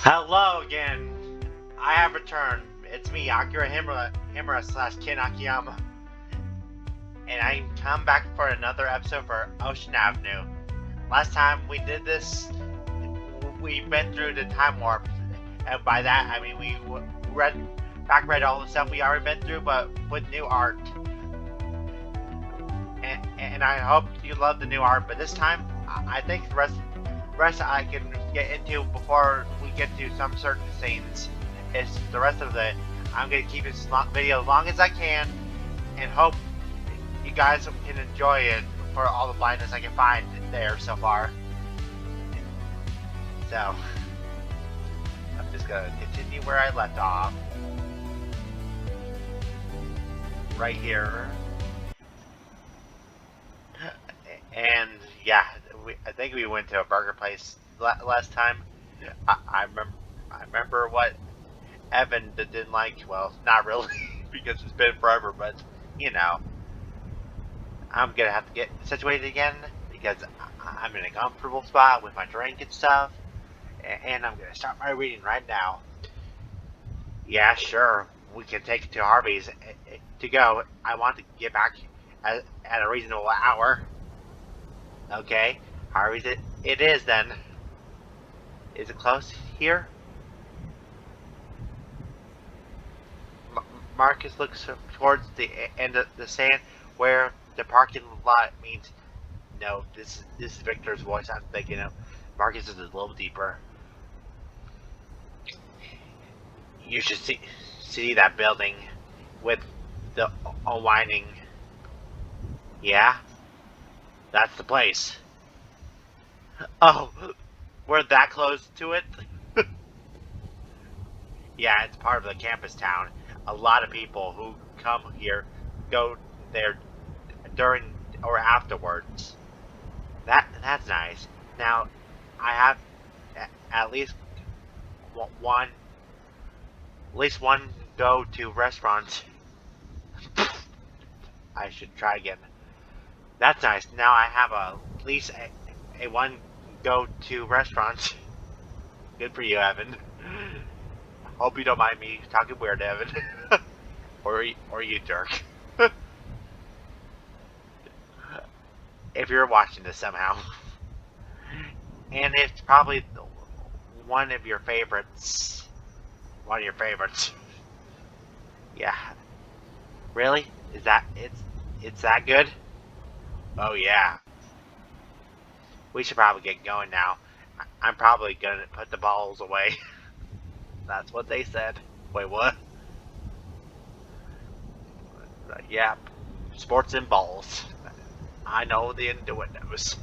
Hello again. I have returned. It's me, Akira Himura slash Ken Akiyama, and I come back for another episode for Ocean Avenue. Last time we did this, we went through the time warp, and by that I mean we read all the stuff we already been through, but with new art. And I hope you love the new art. But this time, I think the rest I can get into before we get to some certain scenes. Is the rest of the I'm gonna keep this video as long as I can, and hope you guys can enjoy it for all the blindness I can find there so far. So I'm just gonna continue where I left off, right here. And yeah, I think we went to a burger place last time. I remember what Evan didn't like. Well, not really, because it's been forever. But you know, I'm gonna have to get situated again because I'm in a comfortable spot with my drink and stuff. And I'm gonna start my reading right now. Yeah, sure, we can take it to Harvey's to go. I want to get back at a reasonable hour. Okay, Harvey's it is then. Is it close here? Marcus looks towards the end of the sand where the parking lot means. No, this is Victor's voice I'm thinking of. Marcus is a little deeper. You should see that building with the unwinding. Yeah, that's the place. Oh, we're that close to it? Yeah, it's part of the campus town. A lot of people who come here go there during or afterwards. That's nice. Now, I have at least one go-to restaurant. I should try again. That's nice. Now I have at least a one go-to restaurant. Good for you, Evan. Hope you don't mind me talking weird, Evan. or you, Dirk. If you're watching this somehow. And it's probably one of your favorites. One of your favorites. Yeah. Really? Is that it's that good? Oh yeah. We should probably get going now. I'm probably gonna put the balls away. That's what they said. Wait, what? Yeah, sports and balls. I know the innuendos.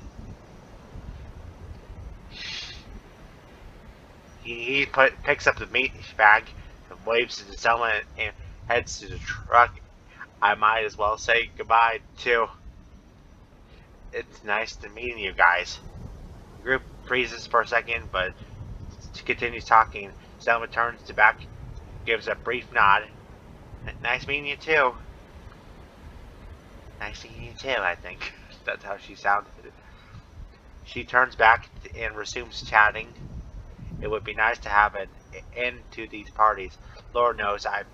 He picks up the meat bag and waves to someone and heads to the truck. I might as well say goodbye too. It's nice to meet you guys. The group freezes for a second, but continues talking. Selma turns to back, gives a brief nod. Nice meeting you too. Nice meeting you too, I think. That's how she sounded. She turns back and resumes chatting. It would be nice to have an end to these parties. Lord knows I've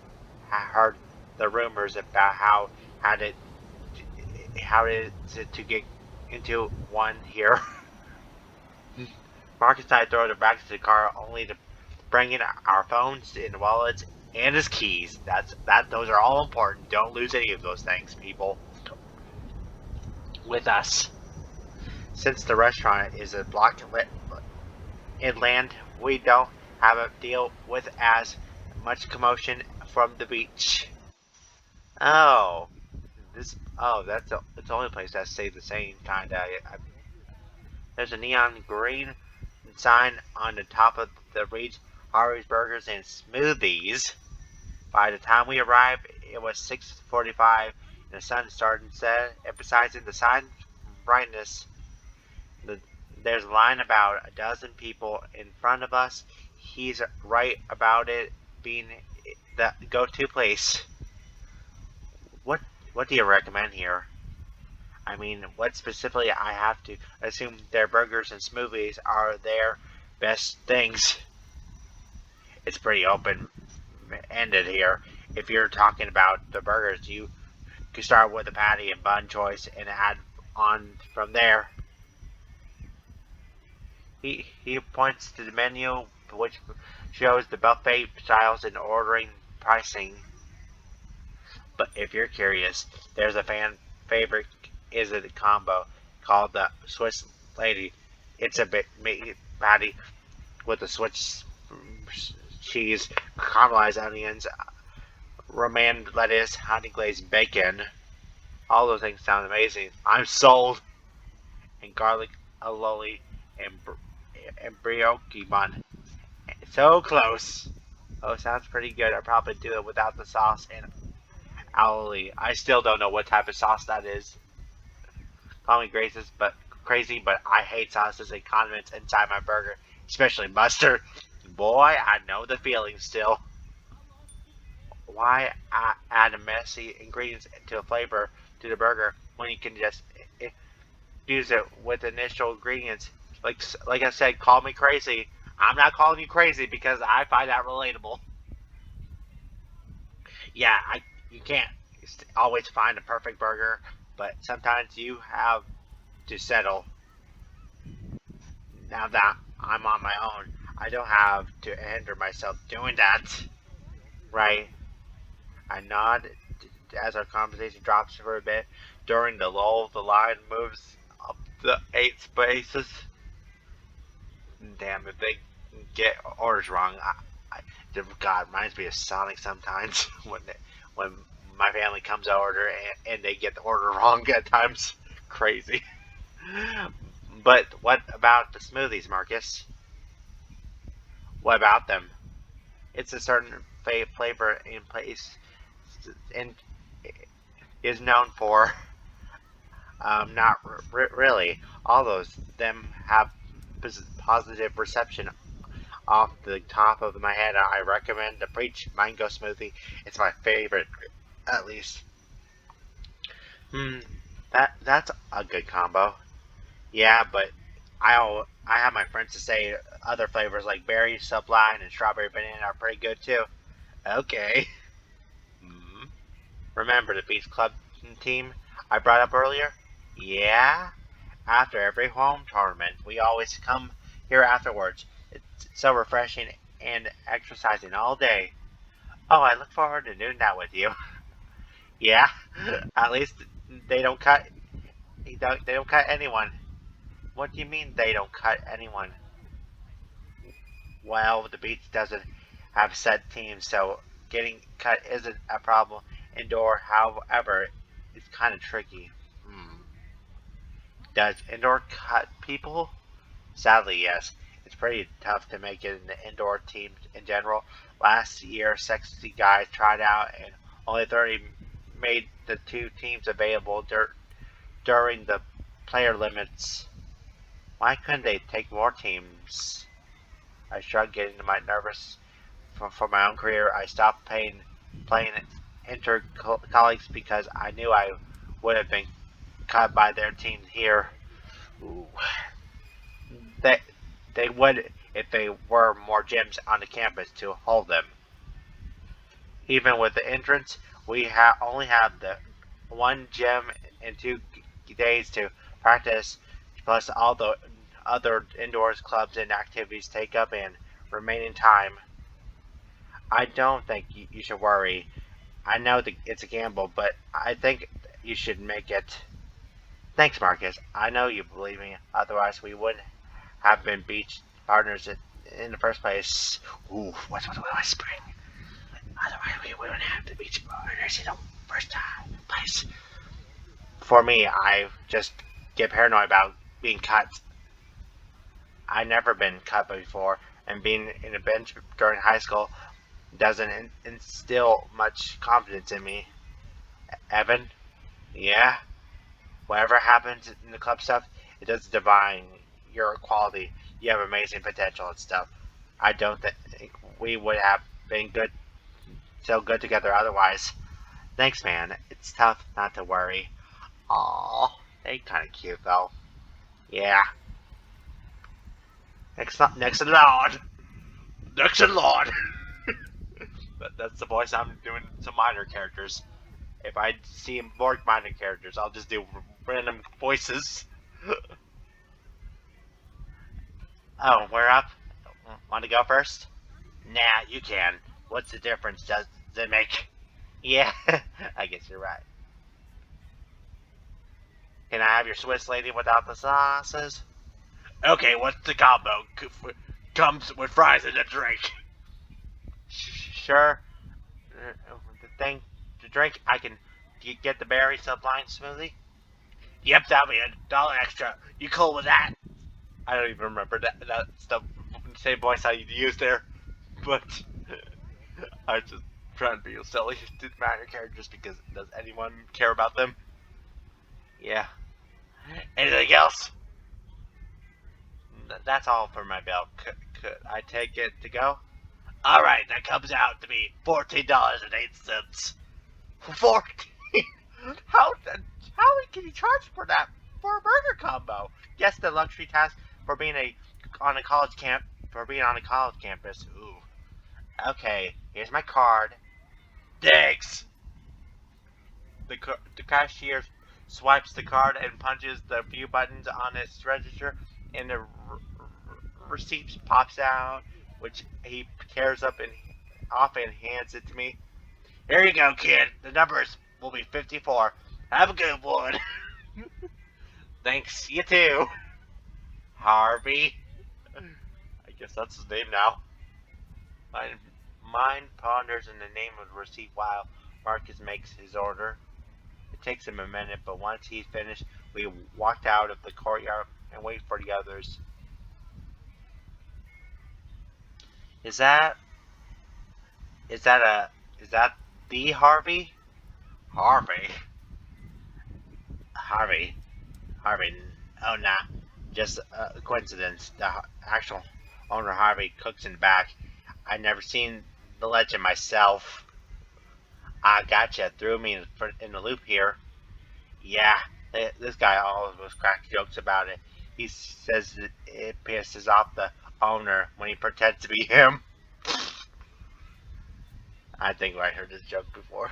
heard the rumors about how it is to get into one here. Marcus and I throw it back to the car only to bring in our phones and wallets and his keys. Those are all important. Don't lose any of those things, people. With us. Since the restaurant is a block inland, we don't have to deal with as much commotion from the beach. Oh, it's the only place that stays the same kinda. There's a neon green sign on the top of the reach. Harvey's Burgers and Smoothies. By the time we arrived, it was 6:45 and the sun started to set. Emphasizing the sign brightness, there's a line about a dozen people in front of us. He's right about it being the go-to place. What do you recommend here? I mean, what specifically? I have to assume their burgers and smoothies are their best things. It's pretty open-ended here. If you're talking about the burgers, you can start with a patty and bun choice and add on from there. He points to the menu, which shows the buffet styles and ordering pricing. But if you're curious, there's a fan favorite is a combo called the Swiss Lady. It's a bit meat patty with a Swiss cheese, caramelized onions, romaine lettuce, honey glazed bacon. All those things sound amazing. I'm sold. And garlic aioli and brioche bun. So close. Oh, sounds pretty good. I'd probably do it without the sauce and aioli. I still don't know what type of sauce that is. Call me crazy, but I hate sauces and condiments inside my burger, especially mustard. Boy, I know the feeling still. Why add messy ingredients to a flavor to the burger when you can just use it with initial ingredients? Like I said, call me crazy. I'm not calling you crazy because I find that relatable. Yeah, you can't always find a perfect burger, but sometimes you have to settle. Now that I'm on my own, I don't have to hinder myself doing that. Right? I nod as our conversation drops for a bit. During the lull, the line moves up the 8 spaces. Damn, if they get orders wrong, God, reminds me of Sonic sometimes when my family comes over and they get the order wrong at times. Crazy. But what about the smoothies, Marcus? What about them? It's a certain flavor in place and is known for. Not really. All those them have positive reception. Off the top of my head, I recommend the Preach Mango Smoothie. It's my favorite, at least. Hmm, that's a good combo. Yeah, but I have my friends to say other flavors like berry, sublime, and strawberry banana are pretty good too. Okay. Hmm. Remember the Beach Club team I brought up earlier? Yeah. After every home tournament, we always come here afterwards. It's so refreshing and exercising all day. Oh, I look forward to doing that with you. Yeah. At least they don't cut. They don't cut anyone. What do you mean they don't cut anyone? Well, the beach doesn't have set teams, so getting cut isn't a problem indoor. However, it's kind of tricky. Hmm. Does indoor cut people? Sadly, yes. It's pretty tough to make it in the indoor teams in general. Last year, 60 guys tried out, and only 30 made the two teams available during the player limits. Why couldn't they take more teams? I shrugged, getting my nervous for my own career. I stopped playing inter colleagues because I knew I would have been cut by their team here. Ooh. They they would if they were more gyms on the campus to hold them. Even with the entrance, we only have the one gym and 2 days to practice, plus all the other indoors clubs and activities take up in remaining time. I don't think you should worry. I know it's a gamble, but I think you should make it. Thanks, Marcus. I know you believe me. Otherwise, we wouldn't have been beach partners in the first place. Ooh, what's whispering? Otherwise, we wouldn't have the beach partners in the first place. For me, I just get paranoid about being cut. I've never been cut before, and being in a bench during high school doesn't instill much confidence in me. Evan, yeah, whatever happens in the club stuff, it does divine your quality. You have amazing potential and stuff. I don't think we would have been so good together otherwise. Thanks, man. It's tough not to worry. Aw, they kind of cute though. Yeah. Next, next and Lord. Next and Lord. That's the voice I'm doing to minor characters. If I see more minor characters, I'll just do random voices. Oh, we're up. Want to go first? Nah, you can. What's the difference does it make? Yeah, I guess you're right. Can I have your Swiss lady without the sauces? Okay, what's the combo? Comes with fries and a drink. Sure. The thing, the drink, I can get the berry sublime smoothie. Yep, that'll be $1 extra. You cool with that? I don't even remember that's the same voice I used there, but I was just trying to be silly. It didn't matter characters because does anyone care about them? Yeah. Anything else? That's all for my bill. Could I take it to go? All right, that comes out to be $14.08. 14. How how can you charge for that for a burger combo? Yes, the luxury tax for being on a college camp for being on a college campus. Ooh. Okay, here's my card. Thanks. The cashier swipes the card and punches the few buttons on its register, and the receipt pops out, which he tears up and off and hands it to me. Here you go, kid. The numbers will be 54. Have a good one. Thanks. You too. Harvey. I guess that's his name now. Mind ponders in the name of the receipt while Marcus makes his order. It takes him a minute, but once he's finished, we walked out of the courtyard and wait for the others. Is that is that a is that the Harvey? Harvey. Harvey. Harvey. Oh nah. Just a coincidence. The actual owner Harvey cooks in the back. I never seen the legend myself. I gotcha. Threw me in the loop here. Yeah, this guy always cracks jokes about it. He says it pisses off the owner when he pretends to be him. I think I heard this joke before.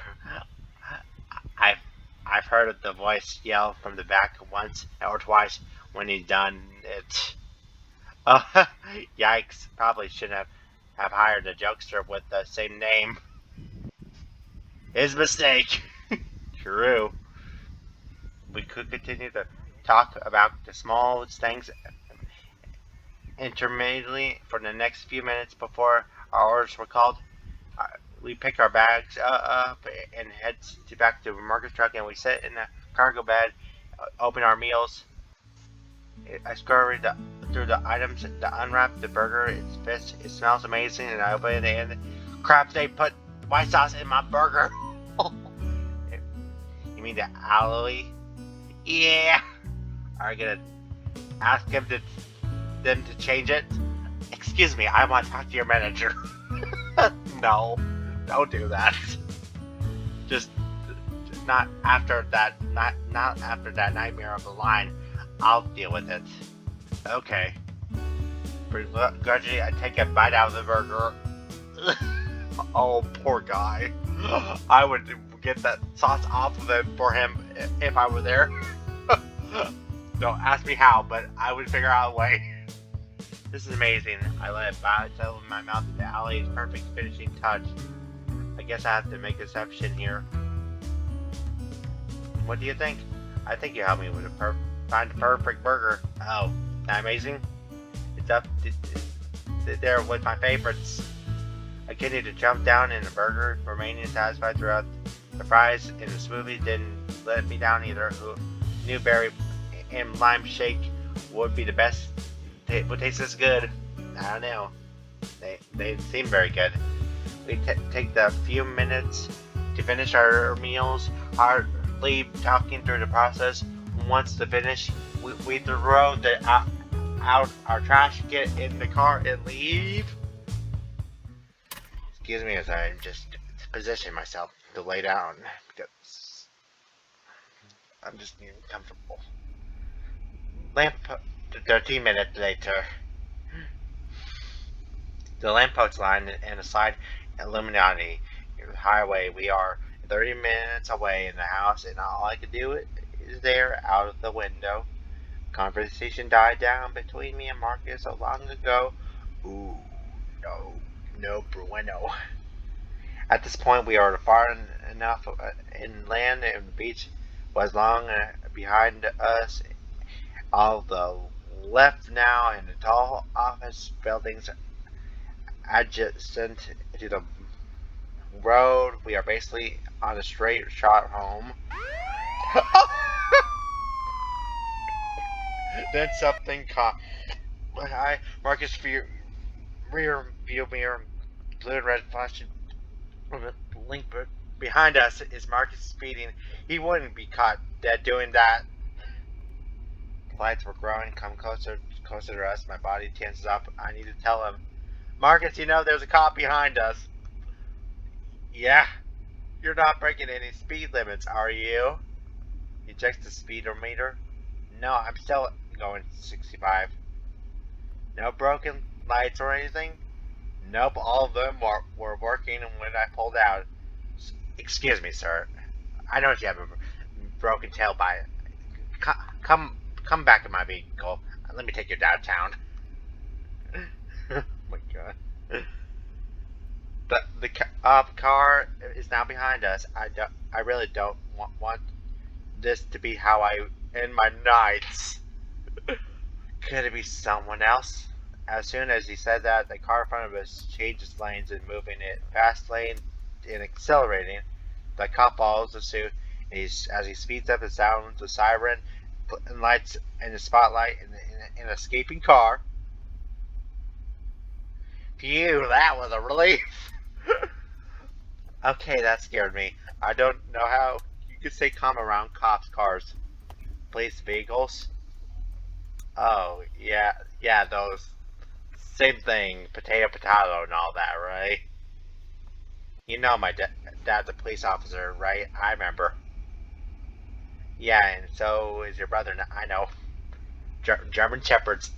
I've I've heard the voice yell from the back once or twice when he's done it. Oh, yikes! Probably shouldn't have hired a jokester with the same name. His mistake. True. We could continue to talk about the smallest things intermittently for the next few minutes before our orders were called. Uh, we pick our bags up and head back to the Marcus truck, and we sit in the cargo bed, open our meals. I scurry through the items to unwrap the burger. It's fits. It smells amazing, and I open it and crap! They put white sauce in my burger. You mean the aloe? Yeah. Are you gonna ask them to change it? Excuse me, I want to talk to your manager. No, don't do that. Just not after that. Not after that nightmare of the line. I'll deal with it. Okay. Begrudgingly, I take a bite out of the burger. Oh, poor guy. I would get that sauce off of it for him if I were there. Don't ask me how, but I would figure out a way. This is amazing. I let it settle in my mouth. The alley's perfect finishing touch. I guess I have to make an exception here. What do you think? I think you helped me with find the perfect burger. Oh, that amazing? It's up there with my favorites. I continued to jump down in the burger, remaining satisfied throughout. The fries and the smoothie didn't let me down either. Who knew berry and lime shake would be the best? Would taste this good? I don't know. They seem very good. We take the few minutes to finish our meals, hardly talking through the process. Once to finish, we throw out our trash, get in the car, and leave. Excuse me as I just position myself to lay down because I'm just getting comfortable. 13 minutes later, the lamppost line and aside Illuminati highway. We are 30 minutes away in the house, and all I can do is there out of the window. Conversation died down between me and Marcus so long ago. Ooh, no, no bueno. At this point, we are far enough inland, and the beach was long behind us. All the left now, and the tall office buildings adjacent to the road. We are basically on a straight shot home. Then something caught my eye. Marcus' rear view mirror, blue and red flashing from the link behind us is Marcus speeding. He wouldn't be caught dead doing that. The lights were growing, come closer to us. My body tenses up. I need to tell him, Marcus, there's a cop behind us. Yeah, you're not breaking any speed limits, are you? He checks the speedometer. No, I'm still going 65. No broken lights or anything? Nope, all of them were working when I pulled out. Excuse me, sir. I know you have a broken tailpipe. Come back in my vehicle. Let me take you downtown. Oh my god. The car is now behind us. I really don't want this to be how I end my nights. Could it be someone else? As soon as he said that, the car in front of us changes lanes and moving it fast lane and accelerating. The cop follows the suit, and as he speeds up, it sounds the siren and lights in the spotlight in an escaping car. Phew, that was a relief. Okay, that scared me. I don't know how you could stay calm around cops' cars. Police vehicles? Oh, yeah, those. Same thing, potato, and all that, right? My dad's a police officer, right? I remember. Yeah, and so is your brother. I know. German Shepherds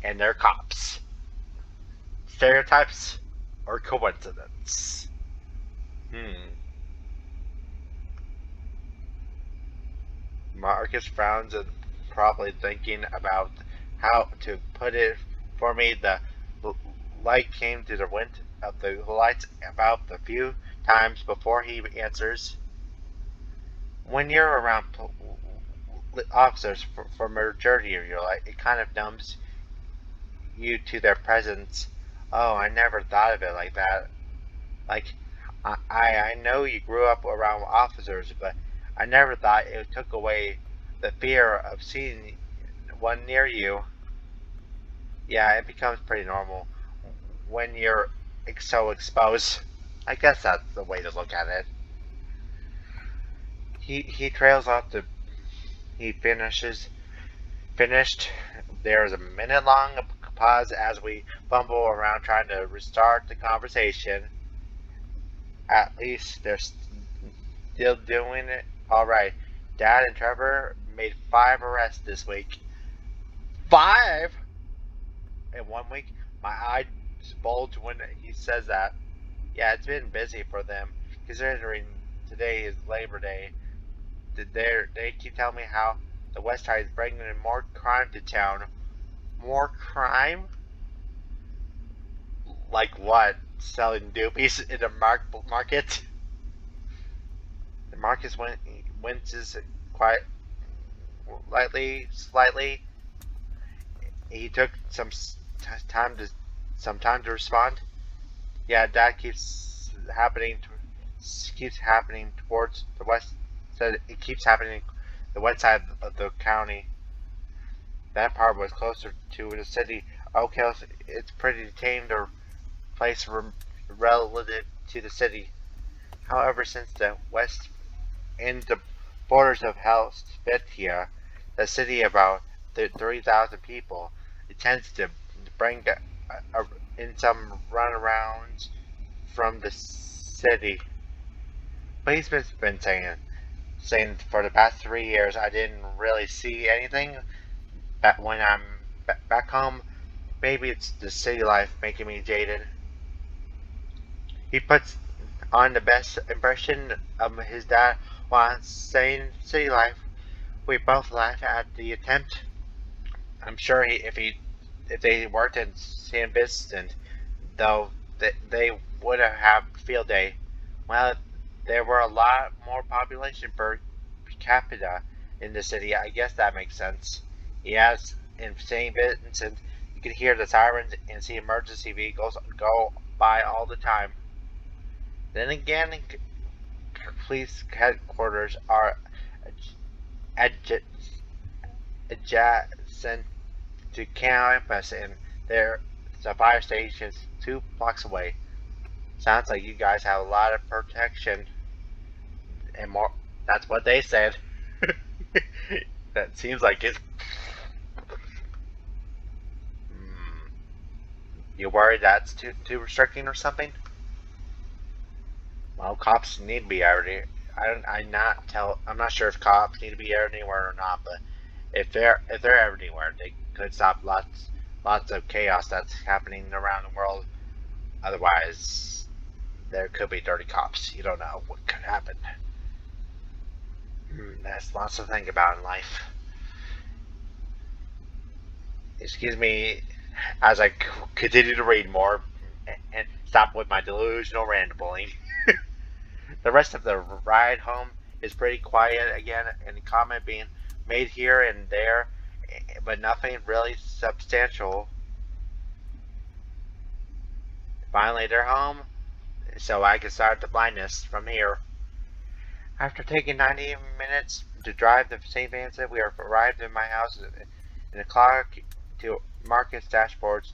and their cops. Stereotypes or coincidence? Marcus frowns and probably thinking about how to put it for me. The light came to the wind of the lights about the few times before he answers. When you're around officers for majority of your life, it kind of numbs you to their presence. Oh, I never thought of it like that. Like, I know you grew up around officers, but I never thought it took away the fear of seeing one near you. Yeah, it becomes pretty normal when you're so exposed. I guess that's the way to look at it. He trails off the. He finished. There's a minute long pause as we fumble around trying to restart the conversation. At least they're still doing it all right. Dad and Trevor made 5 arrests this week. 5 in 1 week. My eyes bulge when he says that. Yeah, it's been busy for them, considering today is Labor Day. They keep telling me how the West Side is bringing in more crime to town. More crime? Like what? Selling doobies in the market? The Marcus winces quite slightly. He took some time to respond. Yeah, that keeps happening towards the west. Said it keeps happening the west side of the county. That part was closer to the city. Okay, it's pretty tamed or place relative to the city. However, since the west in the borders of Helvetia, the city about 3,000 people, it tends to bring in some runarounds from the city. But he's been saying for the past 3 years I didn't really see anything. But when I'm back home, maybe it's the city life making me jaded. He puts on the best impression of his dad while saying city life. We both laugh at the attempt. I'm sure if they worked in San Vincent, though, they would have field day. Well, there were a lot more population per capita in the city. I guess that makes sense. Yes, in St. Vincent, you can hear the sirens and see emergency vehicles go by all the time. Then again, police headquarters are adjacent to campus, and there's a fire station 2 blocks away. Sounds like you guys have a lot of protection and more. That's what they said. That seems like it. Hmm. You worried that's too restricting or something? Well, cops need to be everywhere. I'm not sure if cops need to be anywhere or not, but if they're everywhere, they could stop lots of chaos that's happening around the world. Otherwise, there could be dirty cops. You don't know what could happen. That's lots to think about in life. Excuse me as I continue to read more and stop with my delusional rambling. The rest of the ride home is pretty quiet again, and comment being made here and there, but nothing really substantial. Finally, they're home, so I can start the blindness from here. After taking 90 minutes to drive to St. Vincent, we have arrived in my house, and the clock to Marcus dashboards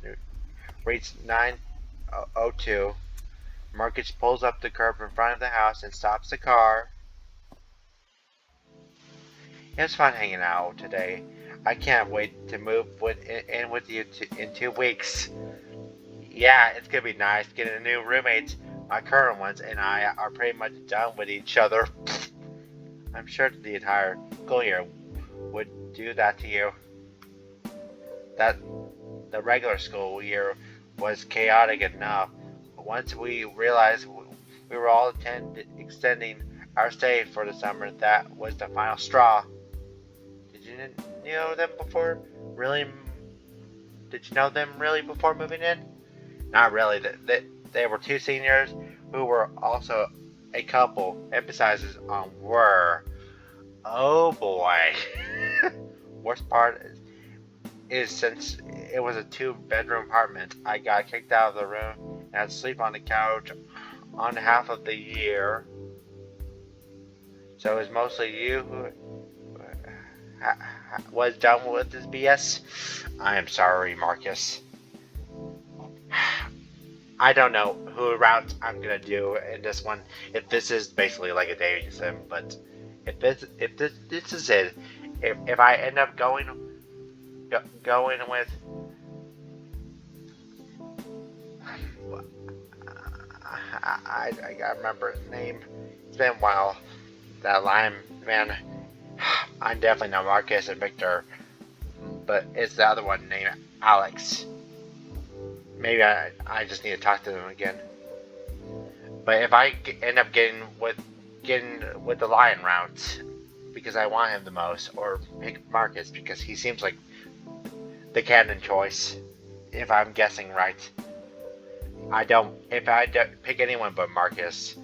reads 9:02. Marcus pulls up the curb in front of the house and stops the car. It was fun hanging out today. I can't wait to move in with you in 2 weeks. Yeah, it's gonna be nice getting new roommates. My current ones and I are pretty much done with each other. I'm sure the entire school year would do that to you. That the regular school year was chaotic enough. Once we realized we were all extending our stay for the summer, that was the final straw. Did you know them before? Really? Did you know them really before moving in? Not really. They were 2 seniors who were also a couple. Emphasizes on were. Oh boy. Worst part is since it was a 2-bedroom apartment, I got kicked out of the room and had to sleep on the couch on half of the year. So it was mostly you who was done with this BS. I am sorry, Marcus. I don't know who route I'm gonna do in this one. If this is basically like a dating sim, but if this is it, if I end up going with I gotta remember his name. It's been a while. That lion man. I'm definitely not Marcus and Victor, but it's the other one named Alex. Maybe I just need to talk to them again. But if I end up getting with the lion route because I want him the most, or pick Marcus because he seems like the canon choice, if I'm guessing right. If I don't pick anyone but Marcus,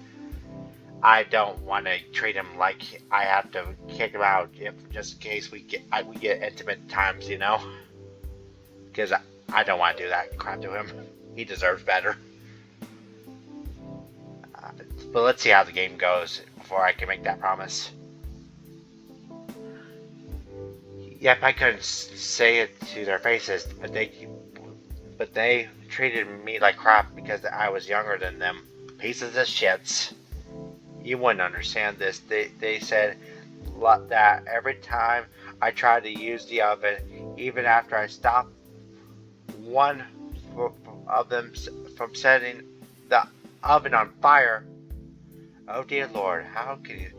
I don't want to treat him like I have to kick him out if just in case we get intimate times, you know? Because I don't want to do that crap to him. He deserves better. But let's see how the game goes before I can make that promise. Yep, I couldn't say it to their faces, but they treated me like crap because I was younger than them. Pieces of shits. You wouldn't understand this. They said that every time I tried to use the oven, even after I stopped one of them from setting the oven on fire. Oh dear Lord, how can you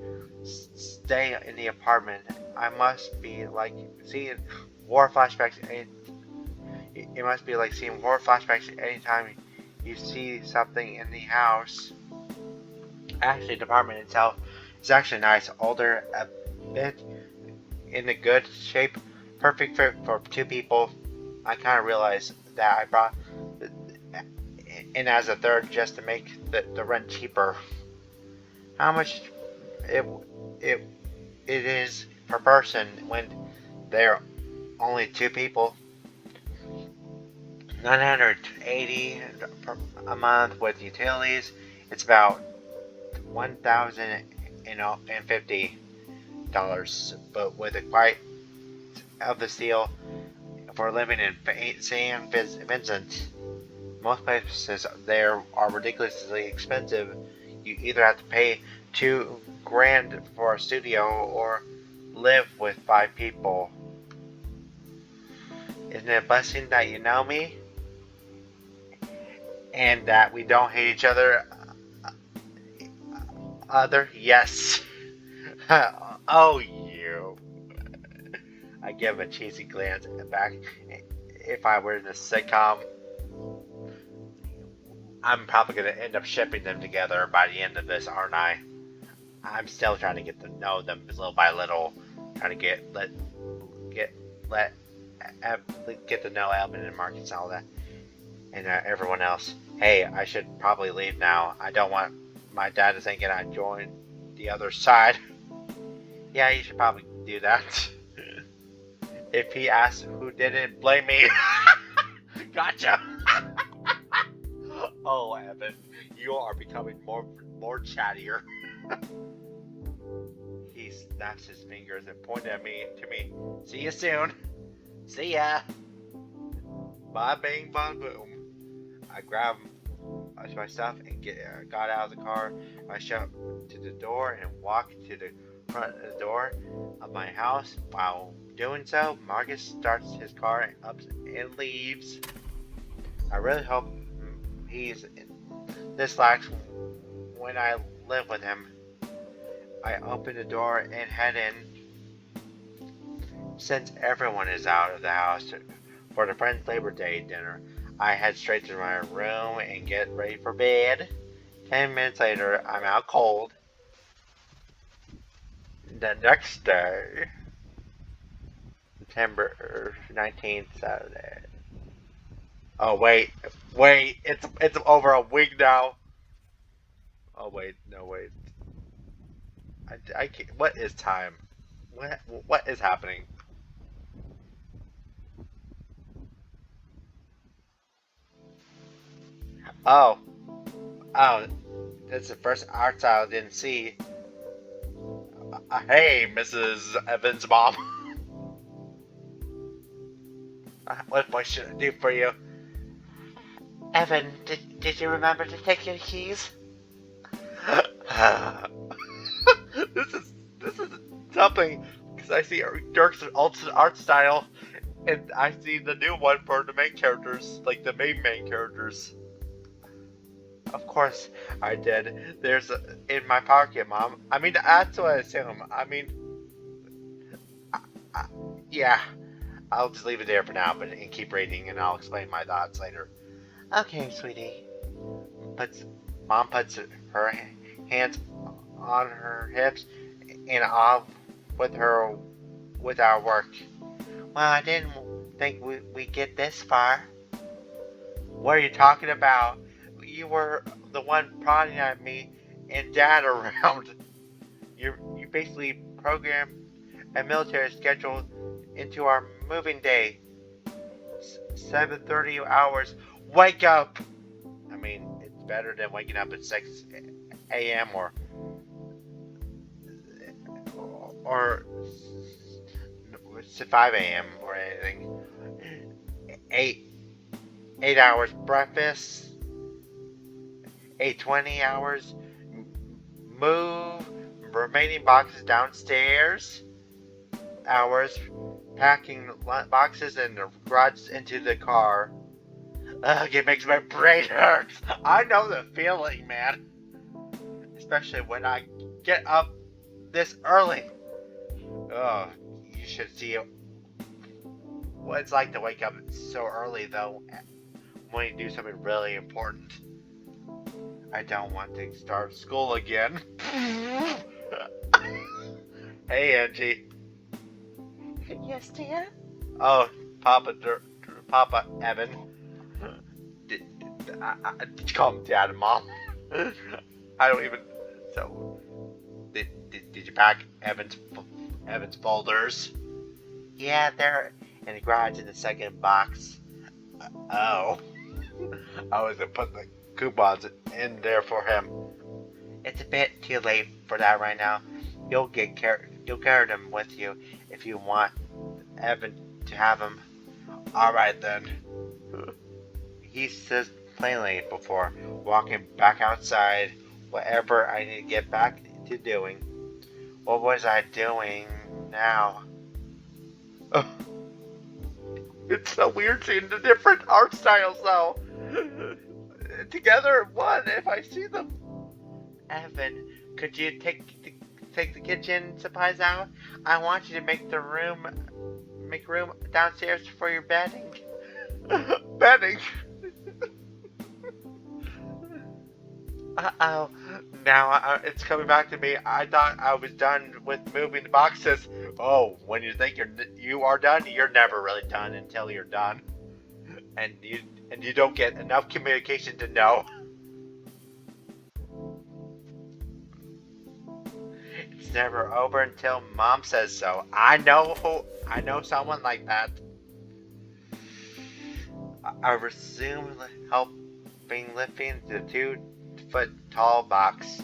stay in the apartment? I must be like seeing horror flashbacks. It must be like seeing horror flashbacks anytime you see something in the house. Actually, the apartment itself is actually nice, older, a bit in a good shape, perfect for two people. I kind of realized that I brought in as a third just to make the rent cheaper. How much it it it is per person when there are only two people? 980 a month with utilities. It's about $1,050, but with a quite of the deal for living in San Vincent. Most places there are ridiculously expensive. You either have to pay $2,000 for a studio or live with 5 people. Isn't it a blessing that you know me? And that we don't hate each other? Yes. Oh, you. I give a cheesy glance back. If I were in a sitcom, I'm probably going to end up shipping them together by the end of this, aren't I? I'm still trying to get to know them little by little, trying to let get to know Alvin and Marcus and all that, and everyone else. Hey, I should probably leave now. I don't want my dad to think I joined the other side. Yeah, you should probably do that. If he asks who did it, blame me. Gotcha. Oh, Evan, you are becoming more chattier. He snaps his fingers and pointed at me to me. See you soon. See ya. Bye bang bang boom. I grabbed my stuff and got out of the car. I shoved to the door and walked to the front of the door of my house. While doing so, Marcus starts his car up and leaves. I really hope he's this lax when I live with him. I open the door and head in. Since everyone is out of the house for the Friends Labor Day dinner, I head straight to my room and get ready for bed. 10 minutes later, I'm out cold. The next day, September 19th, Saturday. Oh wait, it's over a week now. Oh wait, no wait. I can't, what is time? What is happening? Oh, oh, that's the first art style I didn't see. Hey, Mrs. Evans' mom. What should I do for you? Evan, did you remember to take your keys? This is something because I see Dirk's alternate art style, and I see the new one for the main characters, like the main characters. Of course, I did. There's in my pocket, Mom. I mean, that's what I assume. I mean, I, yeah. I'll just leave it there for now, but and keep reading, and I'll explain my thoughts later. Okay, sweetie. Puts Mom puts her hands on her hips and off with our work. Well, I didn't think we'd get this far. What are you talking about? You were the one prodding at me and Dad around. You basically programmed a military schedule into our moving day. 7:30 hours. Wake up! I mean, it's better than waking up at 6 a.m. or 5 a.m. or anything. 8 hours breakfast. 8:20 hours. Move remaining boxes downstairs. Hours packing boxes and the garage into the car. Ugh, it makes my brain hurt. I know the feeling, man. Especially when I get up this early. Oh, you should see what it's like to wake up so early, though. when you do something really important. I don't want to start school again. Hey, Angie. Yes, dear? Oh, Papa Evan. Did, did you call him Dad and Mom? I don't even. So, did you pack Evan's folders? Yeah, they're in the garage in the second box. Oh, I was gonna put the coupons in there for him. It's a bit too late for that right now. You'll carry them with you if you want Evan to have them. All right then. He says plainly before walking back outside. Whatever I need to get back to doing. What was I doing now? Oh, it's so weird seeing the different art styles though. Together one if I see them. Evan, could you take the kitchen supplies out? I want you to make room downstairs for your bedding. Bedding. Uh-oh. Now it's coming back to me. I thought I was done with moving the boxes. Oh, when you think you are done, you're never really done until you're done. And you don't get enough communication to know. It's never over until Mom says so. I know someone like that. I resume helping lifting the 2-foot tall box.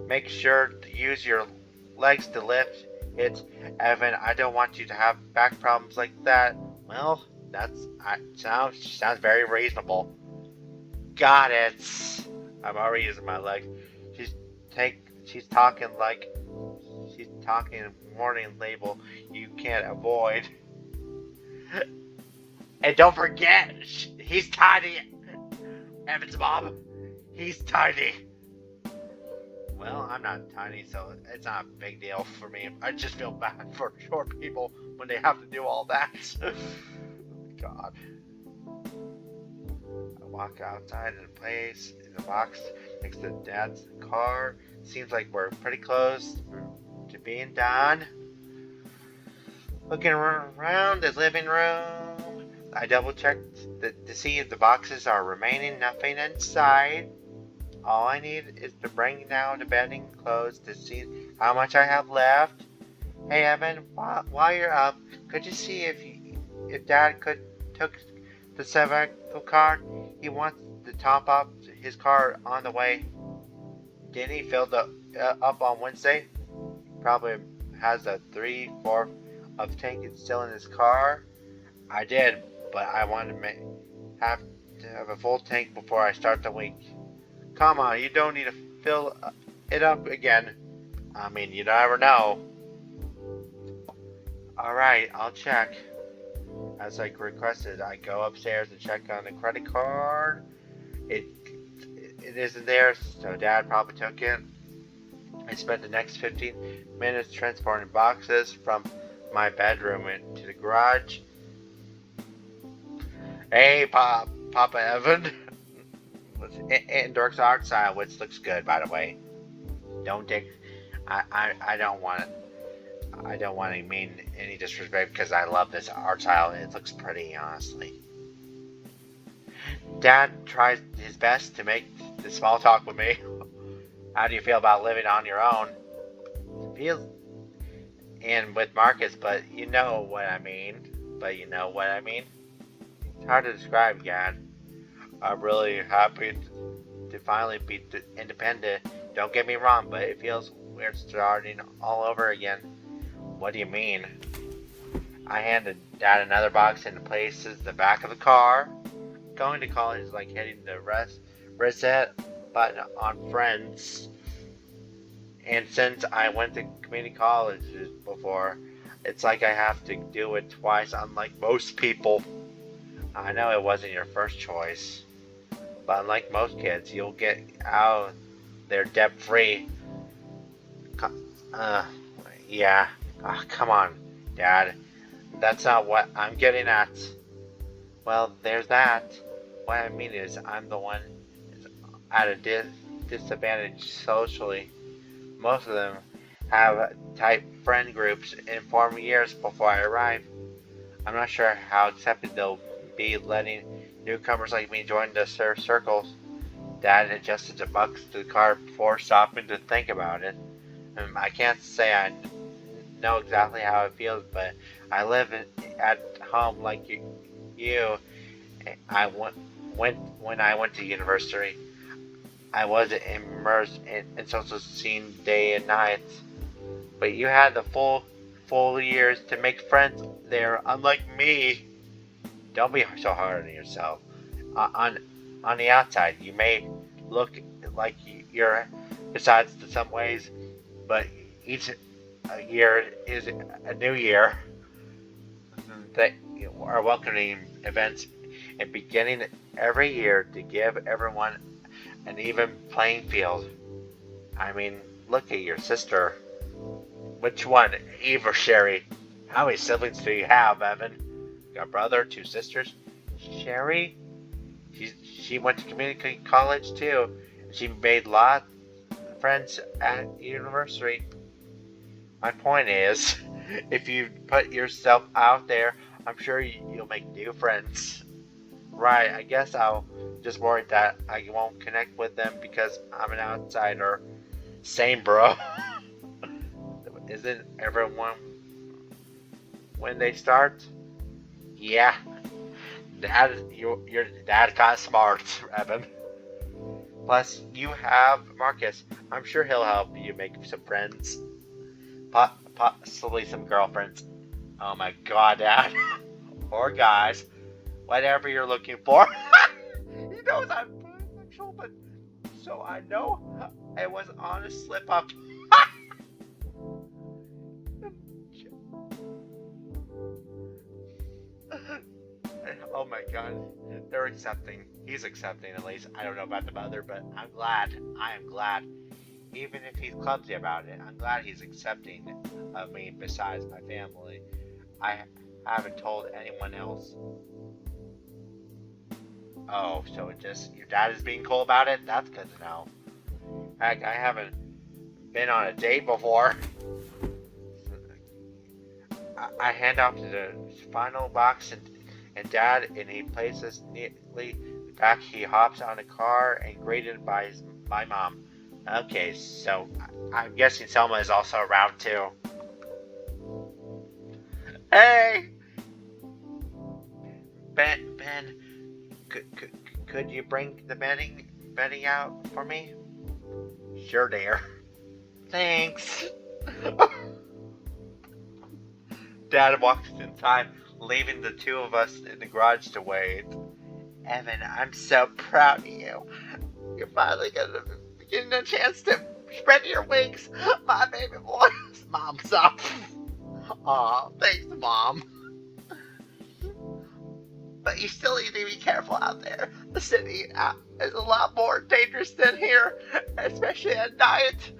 Make sure to use your legs to lift it, Evan. I don't want you to have back problems like that. Well, sounds very reasonable. Got it. I'm already using my legs. She's talking warning label you can't avoid. And don't forget, he's tiny. Evan's mom, he's tiny. Well, I'm not tiny, so it's not a big deal for me. I just feel bad for short people when they have to do all that. God. I walk outside in a place in the box next to Dad's car. Seems like we're pretty close to being done. Looking around the living room, I double checked to see if the boxes are remaining. Nothing inside. All I need is to bring down the bedding clothes to see how much I have left. Hey Evan, while you're up, could you see if Dad took the Seveco card? He wants to top up his car on the way. Didn't he fill up on Wednesday? Probably has a 3/4 of tank still in his car. I did, but I want to have a full tank before I start the week. Come on, you don't need to fill it up again. I mean, you never know. Alright, I'll check. As I requested, I go upstairs and check on the credit card. It isn't there, so Dad probably took it. I spent the next 15 minutes transporting boxes from my bedroom into the garage. Hey, Papa Evan. And Dirk's art style, which looks good, by the way. Don't dig. I don't want it. I don't want to mean any disrespect because I love this art style. It looks pretty, honestly. Dad tries his best to make the small talk with me. How do you feel about living on your own? Feels and with Marcus, but you know what I mean. It's hard to describe, Dad. I'm really happy to finally be independent. Don't get me wrong, but it feels weird starting all over again. What do you mean? I handed Dad another box and places the back of the car. Going to college is like hitting the reset button on friends. And since I went to community colleges before, it's like I have to do it twice, unlike most people. I know it wasn't your first choice, but unlike most kids, you'll get out there debt-free. Yeah. Come on, Dad. That's not what I'm getting at. Well, there's that. what I mean is, I'm the one at a disadvantage socially. Most of them have tight friend groups and form years before I arrive. I'm not sure how accepting they'll be letting newcomers like me join the circles. Dad adjusted the buckles to the car before stopping to think about it. I can't say I know exactly how it feels, but I live at home like you. I went when I went to university. I wasn't immersed in social scene day and night, but you had the full years to make friends there. Unlike me, don't be so hard on yourself. On the outside, you may look like you're besides in some ways, but each year is a new year. That are welcoming events and beginning every year to give everyone an even playing field. I mean, look at your sister. Which one, Eve or Sherry? How many siblings do you have, Evan? Got a brother, two sisters. Sherry? She went to community college too. She made lots of friends at university. My point is, if you put yourself out there, I'm sure you'll make new friends. Right, I guess I'll just worry that I won't connect with them because I'm an outsider. Same, bro. Isn't everyone when they start? Yeah, your dad got smart, Evan. Plus, you have Marcus. I'm sure he'll help you make some friends. Possibly some girlfriends. Oh my god, Dad. Or guys. Whatever you're looking for. He knows I'm bisexual, but so I know it was an honest slip up. Oh my god. They're accepting. He's accepting at least. I don't know about the mother, but I'm glad. I am glad. Even if he's clumsy about it, I'm glad he's accepting of me besides my family. I haven't told anyone else. Oh, so it just your dad is being cool about it? That's good to know. Heck, I haven't been on a date before. I hand off to the final box and Dad, and he places neatly back. He hops on a car and greeted by my mom. Okay, so I'm guessing Selma is also around too. Hey, Ben, could you bring the bedding out for me? Sure, dear. Thanks. Dad walks inside, leaving the two of us in the garage to wait. Evan, I'm so proud of you. You're finally getting a chance to spread your wings, my baby boy. Mom's up. Aw, thanks, Mom. But you still need to be careful out there. The city is a lot more dangerous than here, especially at night.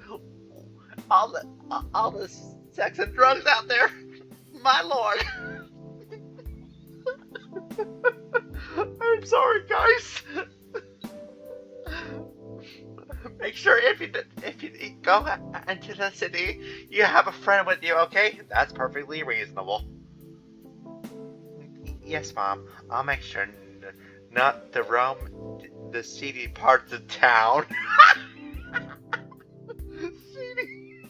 All the sex and drugs out there. My lord. I'm sorry, guys. Make sure if you go into the city, you have a friend with you. Okay, that's perfectly reasonable. Yes, Mom. I'll make sure not to roam the seedy parts of town. Seedy.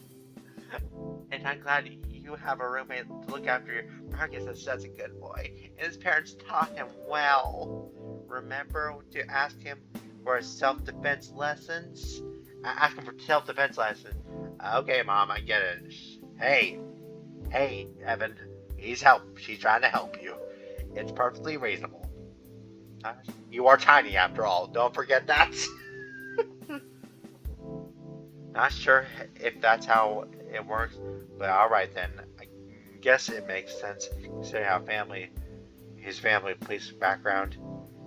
And I'm glad you have a roommate to look after you. Marcus is such a good boy, and his parents taught him well. Remember to ask him for self-defense lessons? Ask him for self-defense lessons. Okay, Mom, I get it. Hey, Evan, she's trying to help you. It's perfectly reasonable. You are tiny after all, don't forget that. Not sure if that's how it works, but alright then. I guess it makes sense considering how his family police background.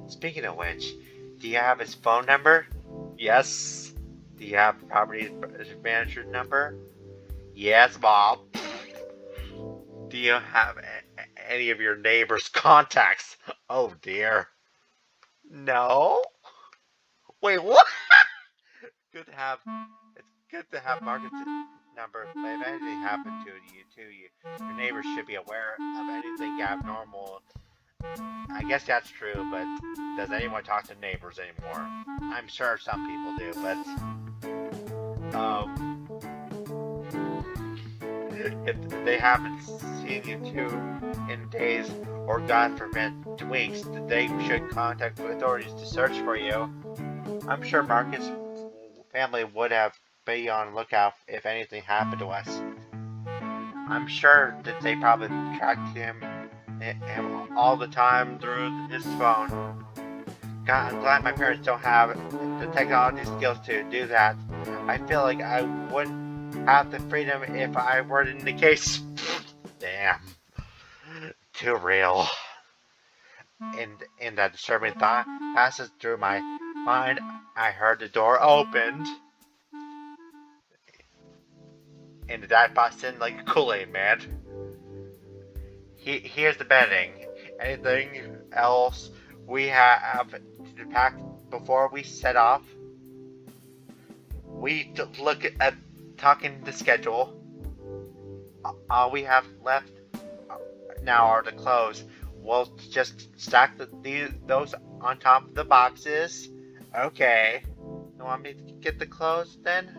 Speaking of which, do you have his phone number? Yes. Do you have property manager's number? Yes, Mom. Do you have any of your neighbor's contacts? Oh dear. No. Wait, what? Good to have. It's good to have Margaret's number. But if anything happened to your neighbors should be aware of anything abnormal. I guess that's true, but does anyone talk to neighbors anymore? I'm sure some people do, but if they haven't seen you two in days or God forbid weeks, they should contact authorities to search for you. I'm sure Marcus' family would have been on lookout if anything happened to us. I'm sure that they probably tracked him all the time through his phone. God, I'm glad my parents don't have the technology skills to do that. I feel like I wouldn't have the freedom if I were in the case. Damn, too real. And that disturbing thought passes through my mind. I heard the door opened, and the dad busts in like a Kool-Aid man. Here's the bedding. Anything else we have to pack before we set off? We look at talking the schedule. All we have left now are the clothes. We'll just stack those on top of the boxes. Okay. You want me to get the clothes then?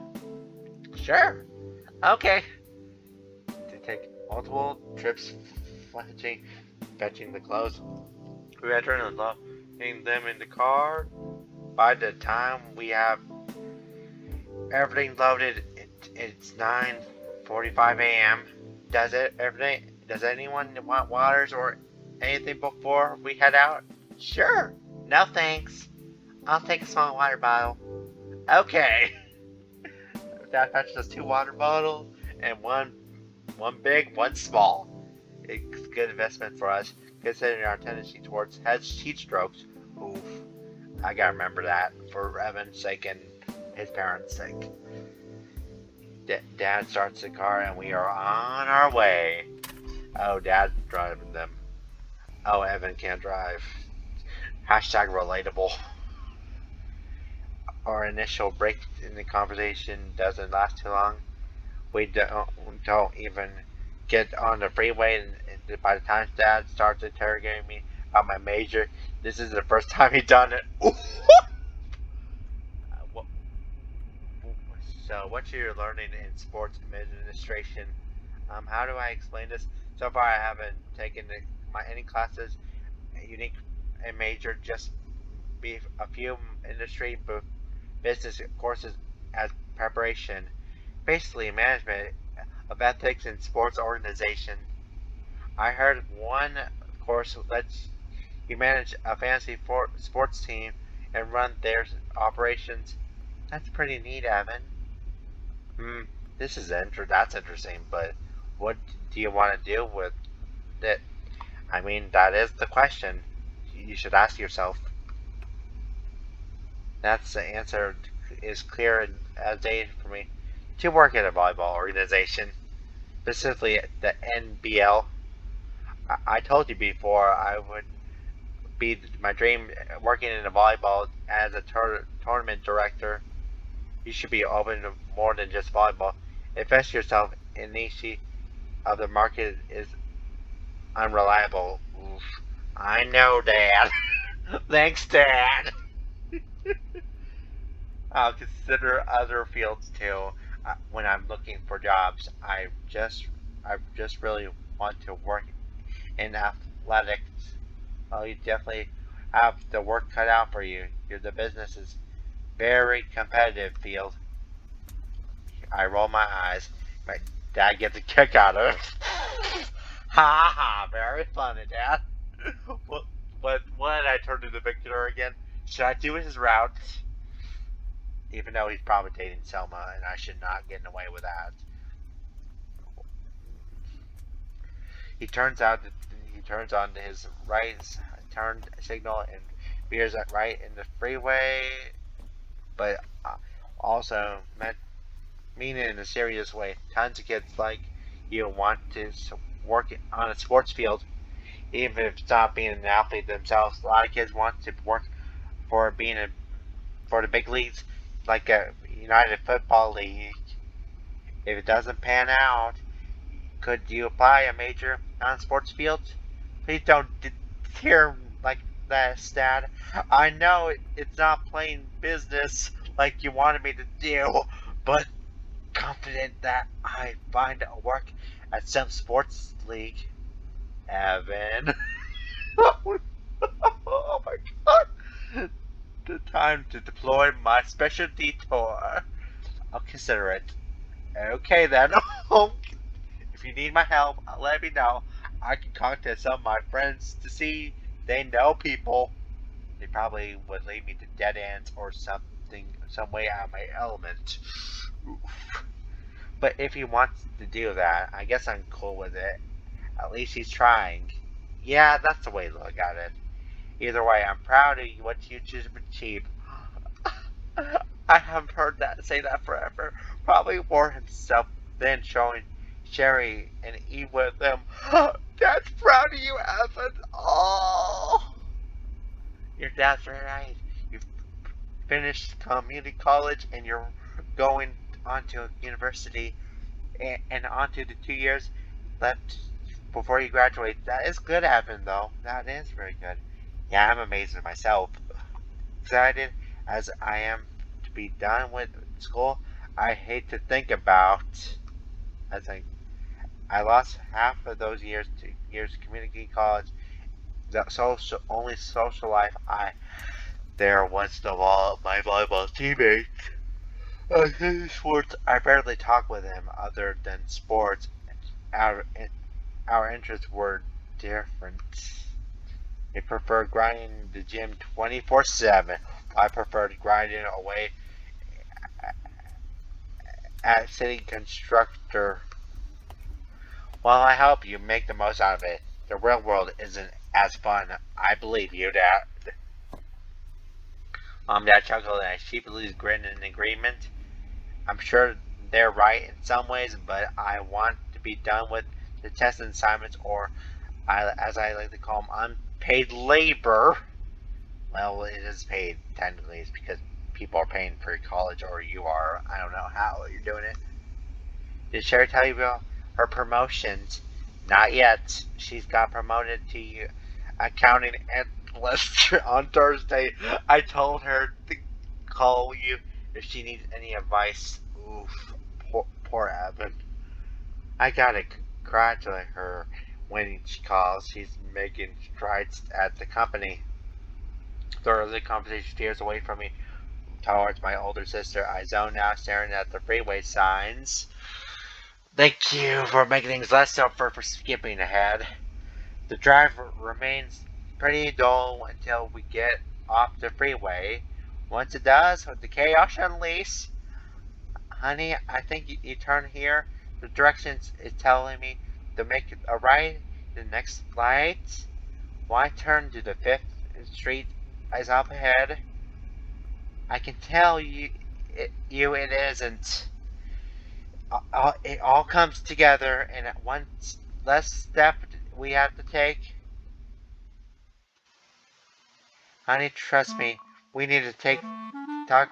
Sure. Okay. To take multiple trips fetching the clothes. We return and loading them in the car. By the time we have everything loaded, it's 9:45 a.m. Does anyone want waters or anything before we head out? Sure. No thanks. I'll take a small water bottle. Okay. Dad fetches us 2 water bottles and one big, one small. It's a good investment for us, considering our tendency towards heat strokes. Oof. I gotta remember that for Evan's sake and his parents' sake. Dad starts the car and we are on our way. Oh, Dad's driving them. Oh, Evan can't drive. Hashtag relatable. Our initial break in the conversation doesn't last too long. We don't even get on the freeway, and by the time Dad starts interrogating me about my major, this is the first time he's done it. So, what you're learning in sports administration? How do I explain this? So far, I haven't taken any classes unique and major, just be a few industry business courses as preparation. Basically, management of ethics in sports organization. I heard one course lets you manage a fantasy sports team and run their operations. That's pretty neat, Evan. Hmm, that's interesting, but what do you want to do with it? I mean, that is the question you should ask yourself. That's the answer is clear as day for me. To work at a volleyball organization, specifically the NBL. I told you before I would be my dream working in a volleyball as a tournament director. You should be open to more than just volleyball. Invest yourself in niche of the market is unreliable. Oof. I know, Dad. Thanks, Dad. I'll consider other fields too. When I'm looking for jobs, I just really want to work in athletics. Oh, you definitely have the work cut out for you. The business is very competitive field. I roll my eyes. My dad gets a kick out of it. Ha ha! Very funny, Dad. What did I turn to the victor again? Should I do his route? Even though he's probably dating Selma, and I should not get away with that. He turns out he turns on his right turn signal and veers right in the freeway, but also meaning in a serious way. Tons of kids like you want to work on a sports field, even if it's not being an athlete themselves. A lot of kids want to work for being for the big leagues, like a United Football League. If it doesn't pan out, could you apply a major non-sports field? Please don't hear like that, Stat. I know it's not plain business like you wanted me to do, but confident that I find a work at some sports league. Evan. Oh my god. The time to deploy my special detour. I'll consider it. Okay then. If you need my help, let me know. I can contact some of my friends to see they know people. They probably would lead me to dead ends or something, some way out of my element. Oof. But if he wants to do that, I guess I'm cool with it. At least he's trying. Yeah, that's the way to look at it. Either way, I'm proud of you, what you choose to achieve. I haven't heard that say that forever. Probably more himself than showing Sherry and Eve with them. Dad's proud of you, Evan. Oh, your dad's right. You've finished community college and you're going on to university and on to the 2 years left before you graduate. That is good, Evan, though. That is very good. Yeah, I'm amazed at myself. Excited as I am to be done with school, I hate to think about. I think I lost half of those years of community college. The only social life there was my volleyball teammates. Sports, I barely talk with them other than sports. Our our interests were different. They preferred grinding the gym 24/7. I preferred grinding away at city constructor. Well, I hope you make the most out of it. The real world isn't as fun. I believe you, Dad. Dad chuckled and she believes grin in agreement. I'm sure they're right in some ways, but I want to be done with the test assignments, or as I like to call them, unpaid labor. Well, it is paid technically. It's because people are paying for college, or you are. I don't know how you're doing it. Did Sherry tell you about her promotions? Not yet. She's got promoted to accounting analyst on Thursday. I told her to call you if she needs any advice. Oof, poor Evan. I gotta congratulate her when she calls. She's making strides at the company. Thoroughly conversation steers away from me towards my older sister. I zone out, staring at the freeway signs. Thank you for making things less tougher for skipping ahead. The drive remains pretty dull until we get off the freeway. Once it does, the chaos unleashes. Honey, I think you turn here. The directions is telling me to make a right. The next light. Why turn to the 5th Street is up ahead? I can tell it isn't. It all comes together, and at one less step we have to take. Honey, trust me. We need to take the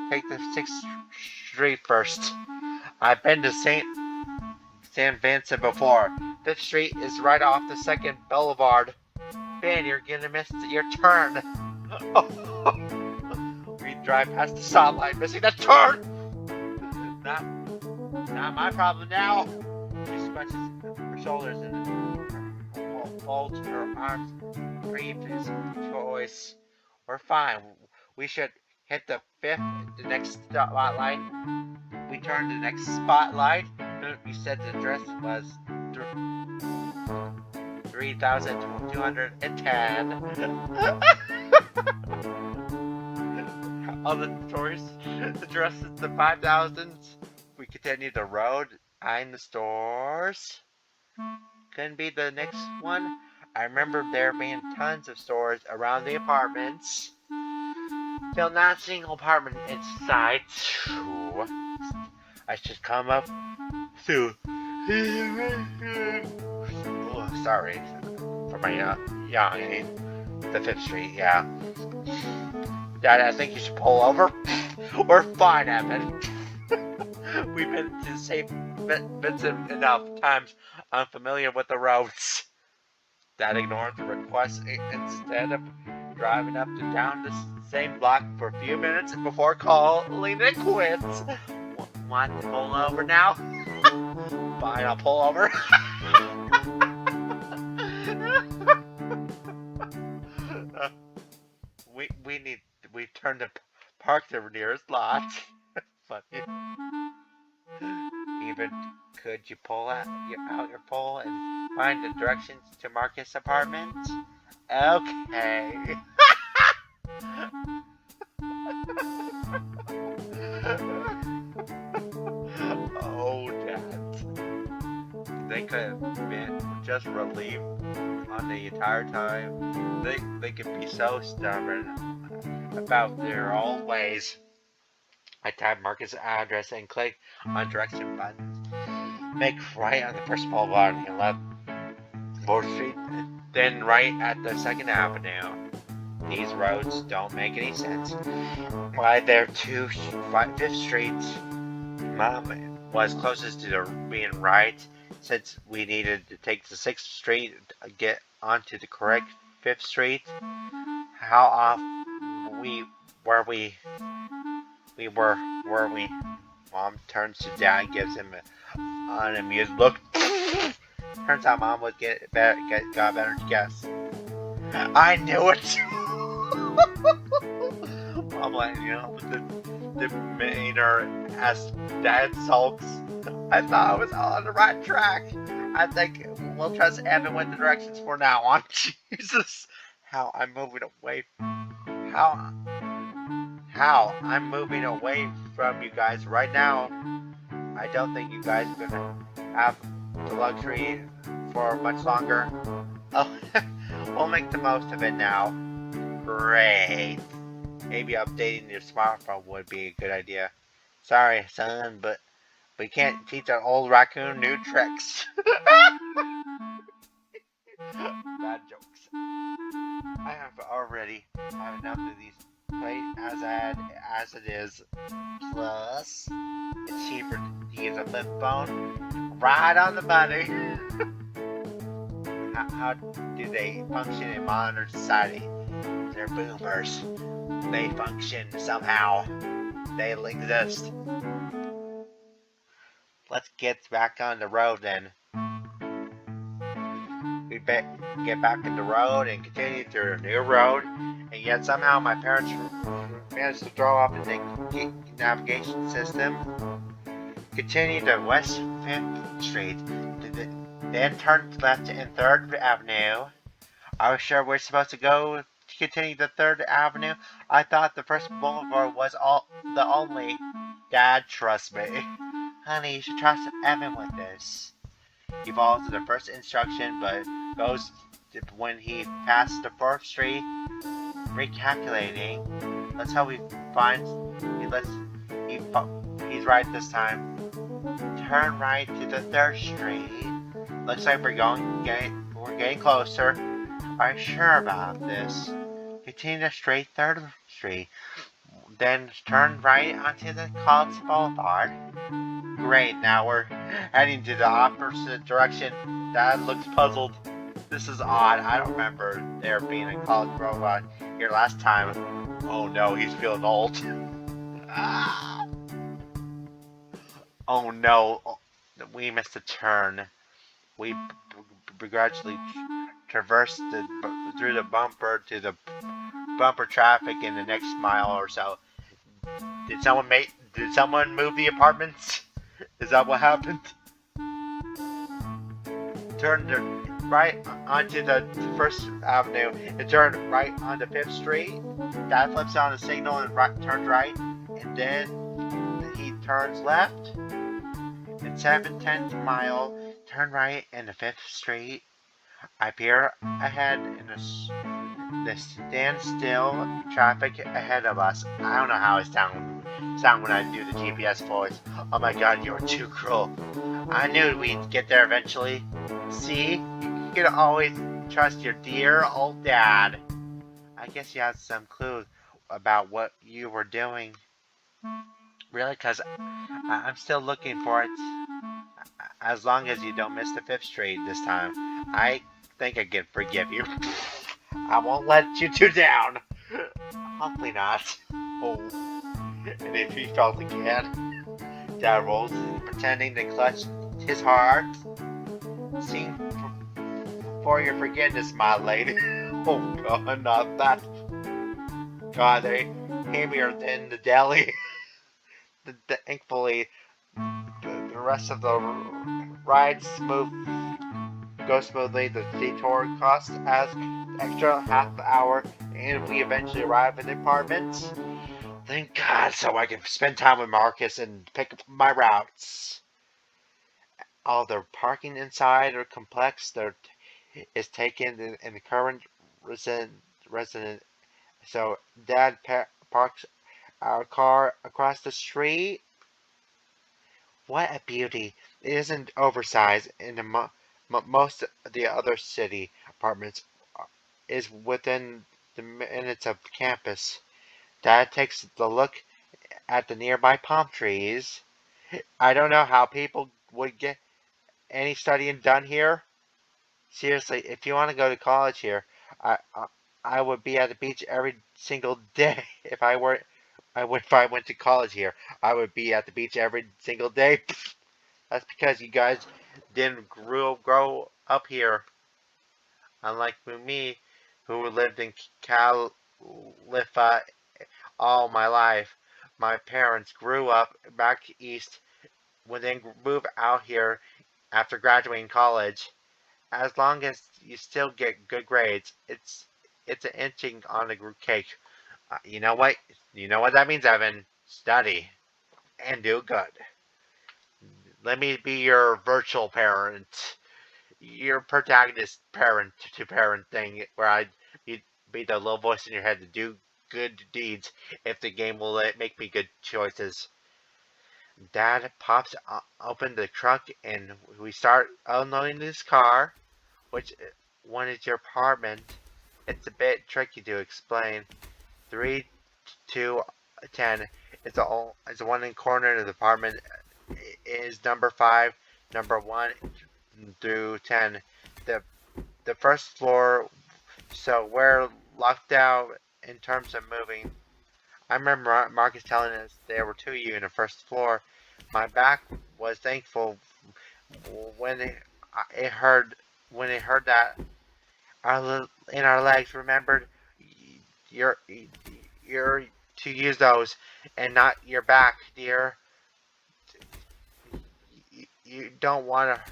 6th Street first. I've been to San Vincent before. 5th Street is right off the 2nd Boulevard. Ben, you're gonna miss your turn. We drive past the stoplight, missing the turn. Not my problem now. She scrunches her shoulders and folds her arms. Previous choice. We're fine. We should hit the 5th, the next spotlight. We turn to the next spotlight. You said the address was 3,210. On the tourist address is the 5,000s. We continue the road, eyeing the stores. Couldn't be the next one. I remember there being tons of stores around the apartments. Still not a single apartment in sight. I should come up soon. Oh, sorry for my yawning. The 5th Street, yeah. Dad, I think you should pull over. We're fine, Evan. We've been to the same bits enough times. I'm familiar with the roads. Dad ignored the request instead of driving up and down the same block for a few minutes before calling it quits. Want to pull over now? Fine, I'll pull over. we turned to park the nearest lot. Funny. Even could you pull out your pole and find the directions to Marcus' apartment? Okay. Oh, Dad. They could have been just relieved on the entire time. They could be so stubborn about their old ways. I typed Marcus' address and clicked on direction buttons. Make right on the first boulevard and left 4th Street, then right at the 2nd Avenue. These roads don't make any sense. Why they're to 5th Street? Mom was closest to the being right, since we needed to take the 6th Street to get onto the correct 5th Street. How off were we? Were we? Mom turns to Dad and gives him an unamused look. Turns out Mom would got a better guess. I knew it! Mom let with the demeanor as Dad sulks. I thought I was on the right track. I think we'll trust Evan with the directions for now on. Jesus! How I'm moving away from you guys right now. I don't think you guys are gonna have the luxury for much longer. Oh, we'll make the most of it now. Great. Maybe updating your smartphone would be a good idea. Sorry, son, but we can't teach an old raccoon new tricks. Bad jokes. I have already had enough of these played as it is. Plus, it's cheaper to use a flip phone. Right on the money. How do they function in modern society? They're boomers. They function somehow. They'll exist. Let's get back on the road then. We get back in the road and continue through the new road, and yet somehow my parents managed to throw off the navigation system. Continue to West 5th Street, then turn left in 3rd Avenue. Are we sure we're supposed to go to continue to 3rd Avenue? I thought the first boulevard was the only. Dad, trust me. Honey, you should trust Evan with this. He follows the first instruction, but goes when he passes the 4th Street, recalculating. Let's hope he finds. He's right this time. Turn right to the 3rd Street. Looks like we're getting closer. Are you sure about this? Continue straight 3rd Street. Then turn right onto the College Boulevard. Great, now we're heading to the opposite direction. Dad looks puzzled. This is odd. I don't remember there being a College Boulevard here last time. Oh no, he's feeling old. Oh no, we missed a turn. We begrudgingly traversed through the bumper to the bumper traffic in the next mile or so. Did someone move the apartments? Is that what happened? Turn right onto the 1st Avenue and turn right onto 5th Street. Dad flips on the signal and turns right, and then he turns left. In 7/10 mile, turn right into 5th Street. I peer ahead in the standstill traffic ahead of us. I don't know how it sound when I do the GPS voice. Oh my god, you're too cruel. I knew we'd get there eventually. See? You can always trust your dear old dad. I guess you have some clue about what you were doing. Really, because I'm still looking for it. As long as you don't miss the Fifth Street this time, I think I can forgive you. I won't let you two down. Hopefully not. Oh, and if he felt again, Dad rolls, pretending to clutch his heart. Seeing for your forgiveness, my lady. Oh God, not that. God, they heavier than the deli. Thankfully, the rest of the ride goes smoothly. The detour costs us extra half hour, and we eventually arrive at the apartment. Thank God, so I can spend time with Marcus and pick up my routes. All the parking inside are complex. There is taken in the current resident. So Dad parks our car across the street. What a beauty! It isn't oversized, and most of the other city apartments is within the minutes of campus. Dad takes the look at the nearby palm trees. I don't know how people would get any studying done here. Seriously, if you want to go to college here, I would be at the beach every single day. If I went to college here, I would be at the beach every single day. That's because you guys didn't grow up here, unlike me, who lived in California all my life. My parents grew up back east when they moved out here after graduating college. As long as you still get good grades, it's an inching on the cake. You know what? You know what that means, Evan. Study and do good. Let me be your virtual parent, your protagonist parent to parent thing, where I would be the little voice in your head to do good deeds if the game will make me good choices. Dad pops open the trunk and we start unloading this car. Which one is your apartment? It's a bit tricky to explain. 3, 2, 10. It's the one in the corner of the apartment is number 5, number 1 through 10. The the first floor, so we're locked out in terms of moving. I remember Marcus telling us there were two of you in the first floor. My back was thankful when it heard that in our legs. Remembered you're you're to use those and not your back, dear. You don't want to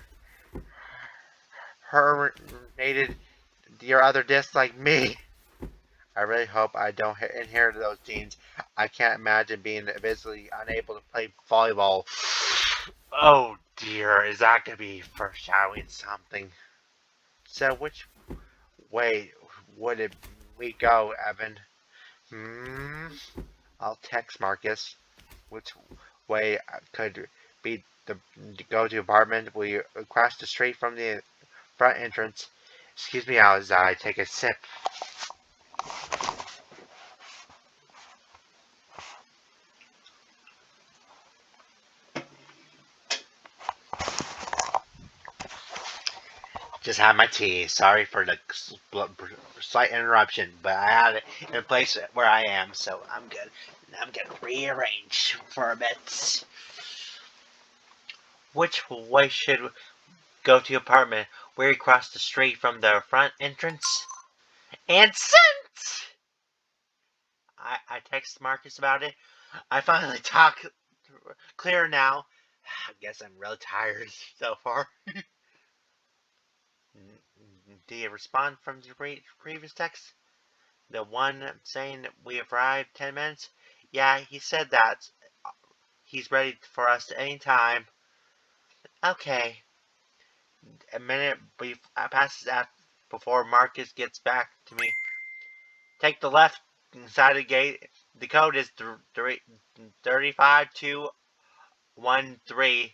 herniated your other disc like me. I really hope I don't inherit those genes. I can't imagine being visibly unable to play volleyball. Oh dear, is that gonna be foreshadowing something? So which way would we go, Evan? Hmm. I'll text Marcus. Which way could be the go-to apartment? Will you cross the street from the front entrance? Excuse me as I take a sip. Just had my tea. Sorry for the slight interruption, but I had it in a place where I am, so I'm good. I'm gonna rearrange for a bit. Which way should go to apartment? Where you cross the street from the front entrance? And sent! I text Marcus about it. I finally talk clear now. I guess I'm really tired so far. Do you respond from the previous text? The one saying we arrived 10 minutes? Yeah, he said that. He's ready for us any time. Okay. A minute passes before Marcus gets back to me. Take the left side of the gate. The code is 35213.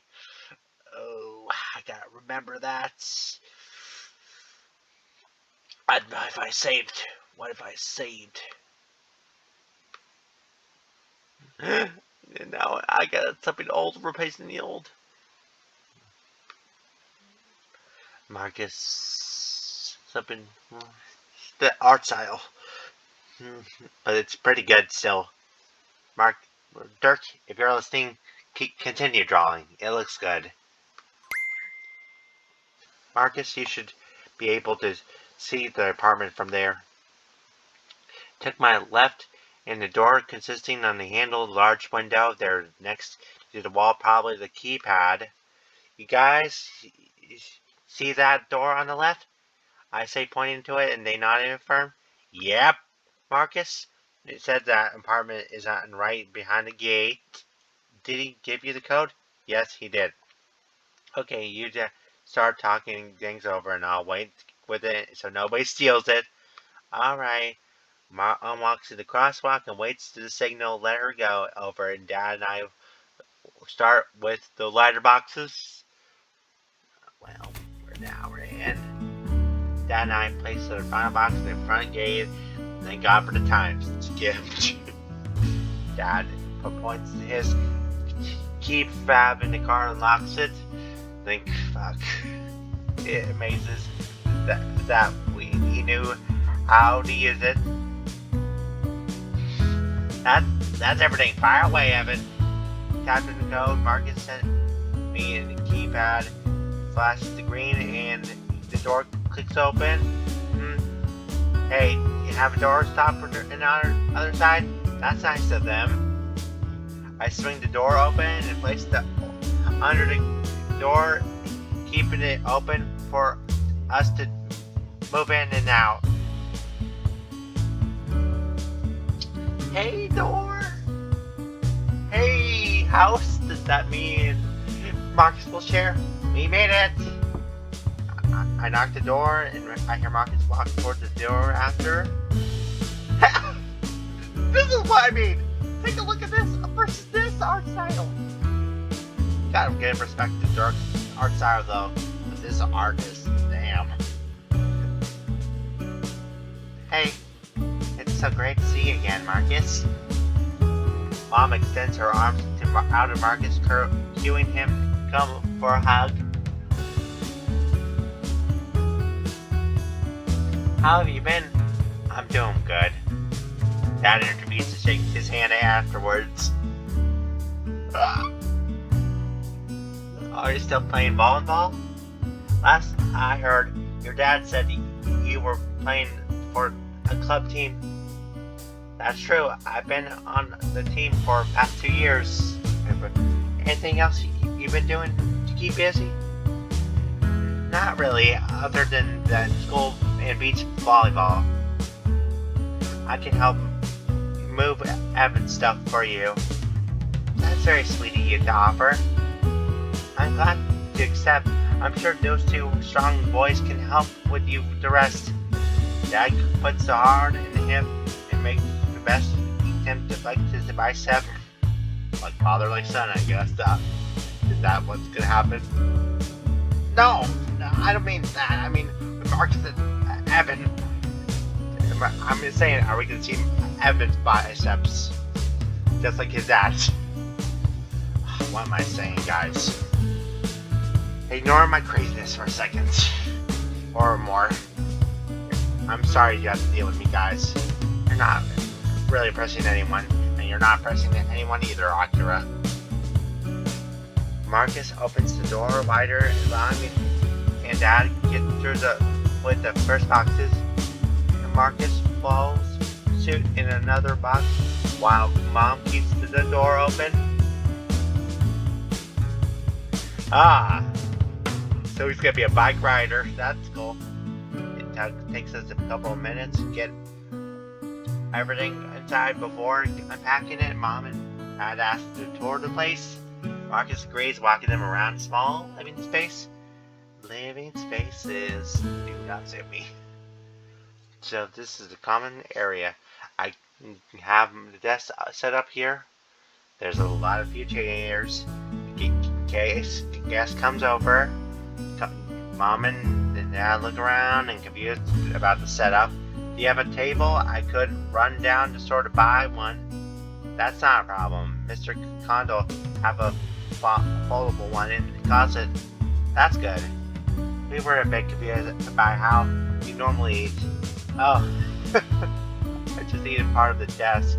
Oh, I gotta remember that. What if I saved? And now I got something old replacing the old. Marcus, something, the art style, but it's pretty good still. Mark, Dirk, if you're listening, continue drawing. It looks good. Marcus, you should be able to see the apartment from there. Took my left, and the door consisting on the handle, large window there next to the wall, probably the keypad. You guys see that door on the left? I say, pointing to it, and they nodded in affirm. Yep, Marcus. It said that apartment is on right behind the gate. Did he give you the code? Yes, he did. Okay, you just start talking things over, and I'll wait with it so nobody steals it. All right. Mom walks to the crosswalk and waits to the signal. Let her go over, and Dad and I start with the lighter boxes. Well, we're in. Dad and I place the final box in the front gate. Thank God for the times. It's a gift. Dad points to his key fob in the car and locks it. Think, fuck. It amazes that he knew how to use it. That's everything. Fire away, Evan. Tapped in the code. Marcus sent me in the keypad. Flashes the green and the door clicks open. Hey, you have a door stop on the other side? That's nice of them. I swing the door open and place it under the door, keeping it open for us to move in and out. Hey, door! Hey, house! Does that mean Marcus will share? We made it! I knock the door and I hear Marcus walk towards the door after. This is what I mean! Take a look at this versus this art style! Gotta give respect to Dirk's art style though. But this artist, damn. Hey, it's so great to see you again, Marcus. Mom extends her arms out of Marcus, cueing him to come for a hug. How have you been? I'm doing good. Dad intervenes and shakes his hand afterwards. Are you still playing volleyball? Last I heard, your dad said you were playing for a club team. That's true. I've been on the team for the past 2 years. Anything else you've been doing to keep busy? Not really, other than the school and beach volleyball. I can help move Evan's stuff for you. That's very sweet of you to offer. I'm glad to accept. I'm sure those two strong boys can help with you the rest. Dad puts the hard in the hip and makes the best attempt to flex his bicep. Like father, like son, I guess. Is that what's gonna happen? No, I don't mean that. I mean, Marcus and Evan. I'm just saying, are we gonna see Evan's biceps? Just like his ass. What am I saying, guys? Ignore my craziness for a second. Or more. I'm sorry you have to deal with me, guys. You're not really impressing anyone, and you're not impressing anyone either, Akira. Marcus opens the door wider, allowing me and Dad get through with the first boxes. And Marcus follows suit in another box, while Mom keeps the door open. So he's gonna be a bike rider. That's cool. It takes us a couple of minutes to get everything inside before unpacking it. Mom and Dad asked to tour the place. Marcus agrees, walking them around a small living space. Living spaces do not suit me. So this is the common area. I have the desk set up here. There's a lot of few chairs. In case the guest comes over, Mom and Dad look around and confused about the setup. Do you have a table? I could run down to sort of buy one. That's not a problem. Mr. Kondo have a foldable one in the closet. That's good. We were a bit confused about how you normally eat. Oh, I just eat a part of the desk.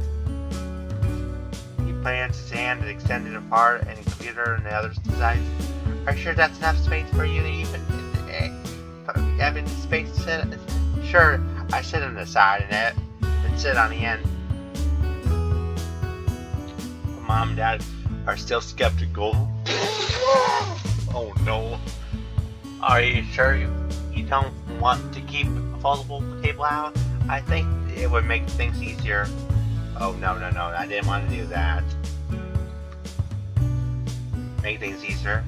He plants his hand and extended apart, and the computer on the other side. Are you sure that's enough space for you to even having space to sit? Sure, I sit on the side and it, and sit on the end. Mom and Dad are still skeptical. Oh no. Are you sure you don't want to keep a foldable table out? I think it would make things easier. Oh no, I didn't want to do that. Make things easier.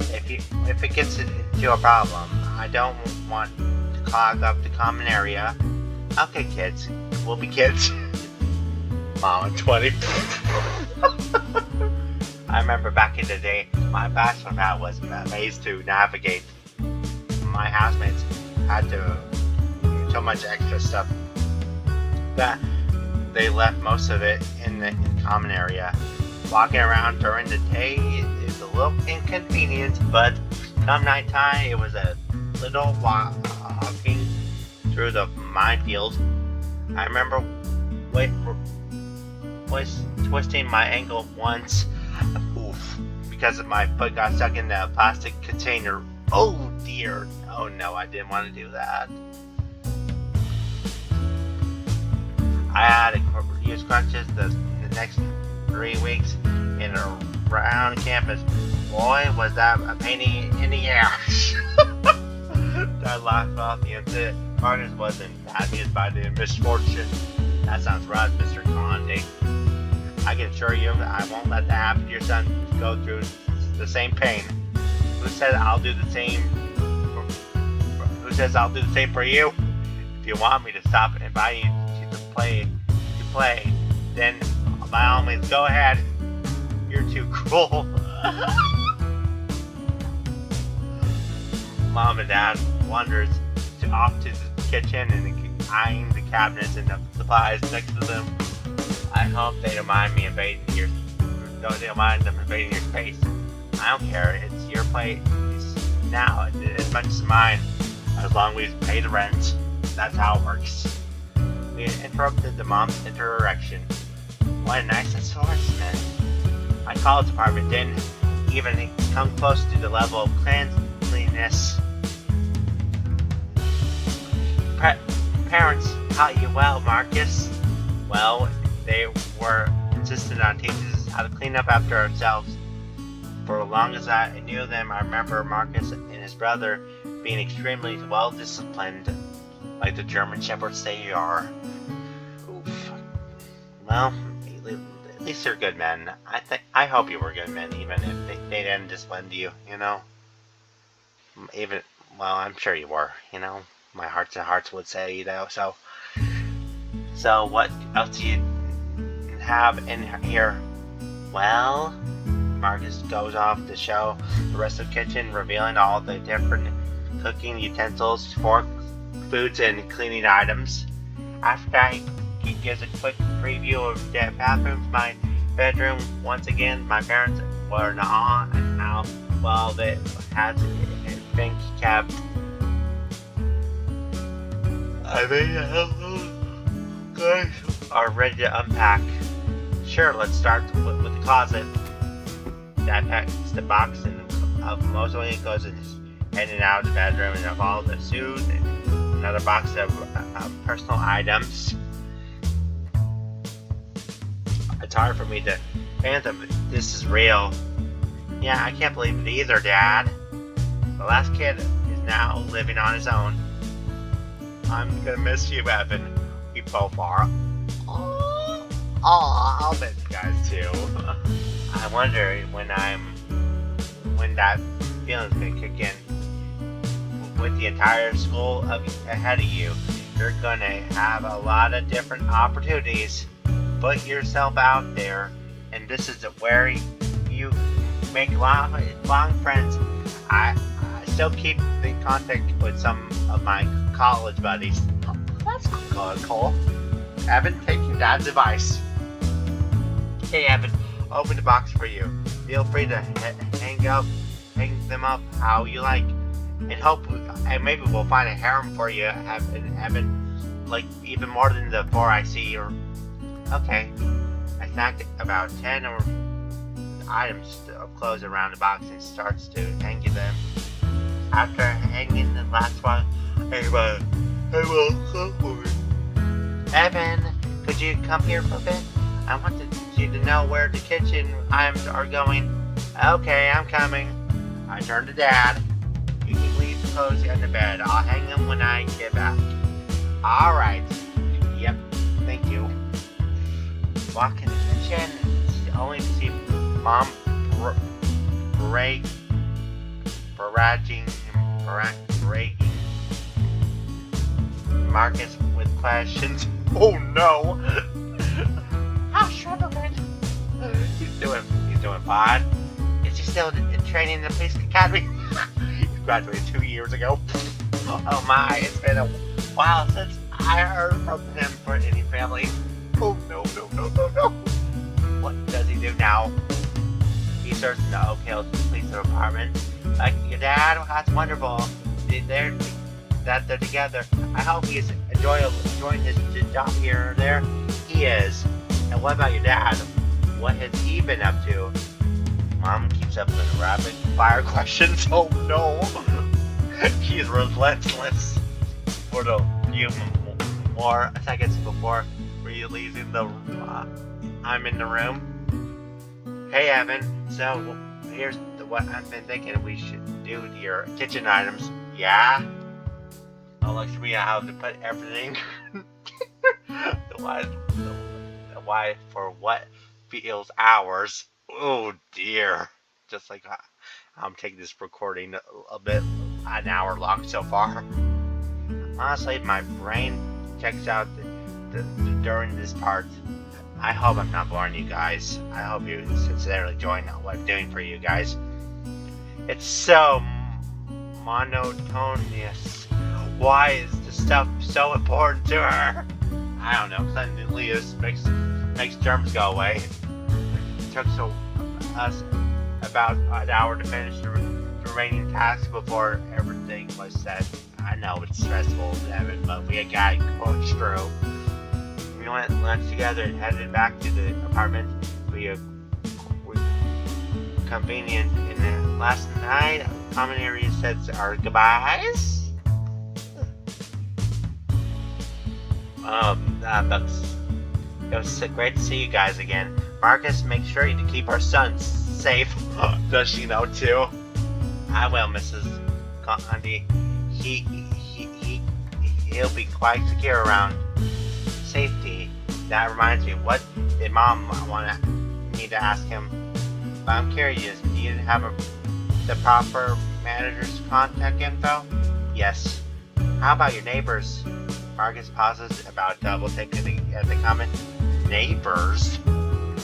If it gets into a problem, I don't want to clog up the common area. Okay, kids, we'll be kids. Mom, I'm 20. I remember back in the day, my bachelor pad was a maze to navigate. My housemates had to do so much extra stuff that they left most of it in the common area. Walking around during the day is a little inconvenient, but come nighttime, it was a little walking through the minefield. I remember twisting my ankle once, because my foot got stuck in the plastic container. Oh dear. Oh no, I didn't want to do that. I had to use crutches the next 3 weeks in around campus. Boy, was that a pain in the ass. That laughed off the incident. Marcus wasn't amused by the misfortune. That sounds rough, Mr. Conde. I can assure you I won't let that happen to your son go through the same pain. Who says I'll do the same? Who says I'll do the same for you? If you want me to stop inviting you to play, then by all means go ahead. You're too cruel. Mom and Dad wanders off to the kitchen and eyeing the cabinets and the supplies next to them. I hope they don't mind them invading your space. I don't care. It's your place now as much as mine, as long as we pay the rent. That's how it works. We interrupted the mom's interaction. What a nice assortment. My college department didn't even come close to the level of cleanliness. Parents taught you well, Marcus. Well, they were insistent on teaching us how to clean up after ourselves. For as long as I knew them, I remember Marcus and his brother being extremely well disciplined, like the German shepherds they are. Oof. Well, at least they're good men. I hope you were good men, even if they didn't discipline you. Well, I'm sure you were. My hearts and hearts would say, So what else do you have in here? Well, Marcus goes off to show the rest of the kitchen, revealing all the different cooking utensils, forks, foods, and cleaning items. After that, he gives a quick preview of the bathrooms, my bedroom. Once again, my parents were in awe at how well they had been kept. I mean, guys are ready to unpack. Sure, let's start with the closet. Dad packs the box of mostly goes in and out of the bedroom, and of all the suits and another box of personal items. It's hard for me to fathom this is real. Yeah, I can't believe it either, Dad. The last kid is now living on his own. I'm gonna miss you, Evan. We both are. Oh, I'll miss you guys too. I wonder when that feeling's gonna kick in. With the entire school ahead of you, you're gonna have a lot of different opportunities. Put yourself out there, and this is where you make long friends. I still keep in contact with some of my college buddies. Oh, that's cool. Evan, take your dad's advice. Hey Evan, open the box for you. Feel free to hang them up how you like, and maybe we'll find a harem for you, Evan, like even more than the 4 I see. Or okay, I snagged about 10 or items of clothes around the box and starts to hang them. After hanging the last one, I will come for it. Evan, could you come here for a bit? I wanted you to know where the kitchen items are going. Okay, I'm coming. I turn to Dad. You can leave the clothes in the bed. I'll hang them when I get back. Alright. Yep, thank you. Walk in the kitchen, only to see Mom barraging Marcus with questions. Oh no! How's Shrubberman? He's doing fine. Is he still training in the police academy? He graduated 2 years ago. Oh my, it's been a while since I heard from him for any family. Oh no. What does he do now? He serves in the Oak Hills Police Department. Like your dad, that's wonderful. That they're together. I hope he's enjoying his job here or there. He is. And what about your dad? What has he been up to? Mom keeps up with rapid fire questions. Oh no! She is relentless. For the few more seconds before releasing I'm in the room. Hey Evan, so here's what I've been thinking we should do to your kitchen items. Yeah? I'll let me how to put everything. Why for what feels hours. Oh dear. Just like I'm taking this recording a bit an hour long so far. Honestly, my brain checks out during this part. I hope I'm not boring you guys. I hope you sincerely enjoy what I'm doing for you guys. It's so monotonous. Why is this stuff so important to her? I don't know. Suddenly this makes germs go away. It took us about an hour to finish the remaining tasks before everything was set. I know it's stressful, Evan, but we got to push through. We went lunch together and headed back to the apartment. We convenient in there. Last night, common area said our goodbyes. It was great to see you guys again. Marcus, make sure to keep our son safe. Does she know too? I will, Mrs. Condi. He'll be quite secure around safety. That reminds me, what did Mom want me to ask him? But I'm curious, do you have the proper manager's contact info? Yes. How about your neighbors? Marcus pauses about double taking at the comment. Neighbors?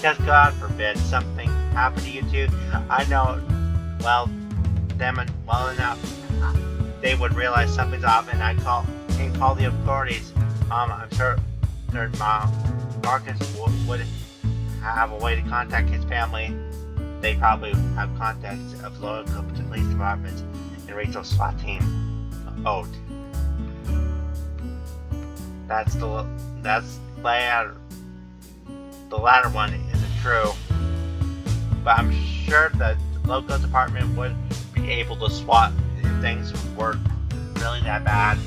Just God forbid something happened to you two. I know, well, them well enough. They would realize something's off, and call the authorities. I'm sure Marcus would have a way to contact his family. They probably have contacts of local police departments and Rachel's SWAT team. Oh, that's the latter one isn't true. But I'm sure that the local department would be able to SWAT if things were really that bad.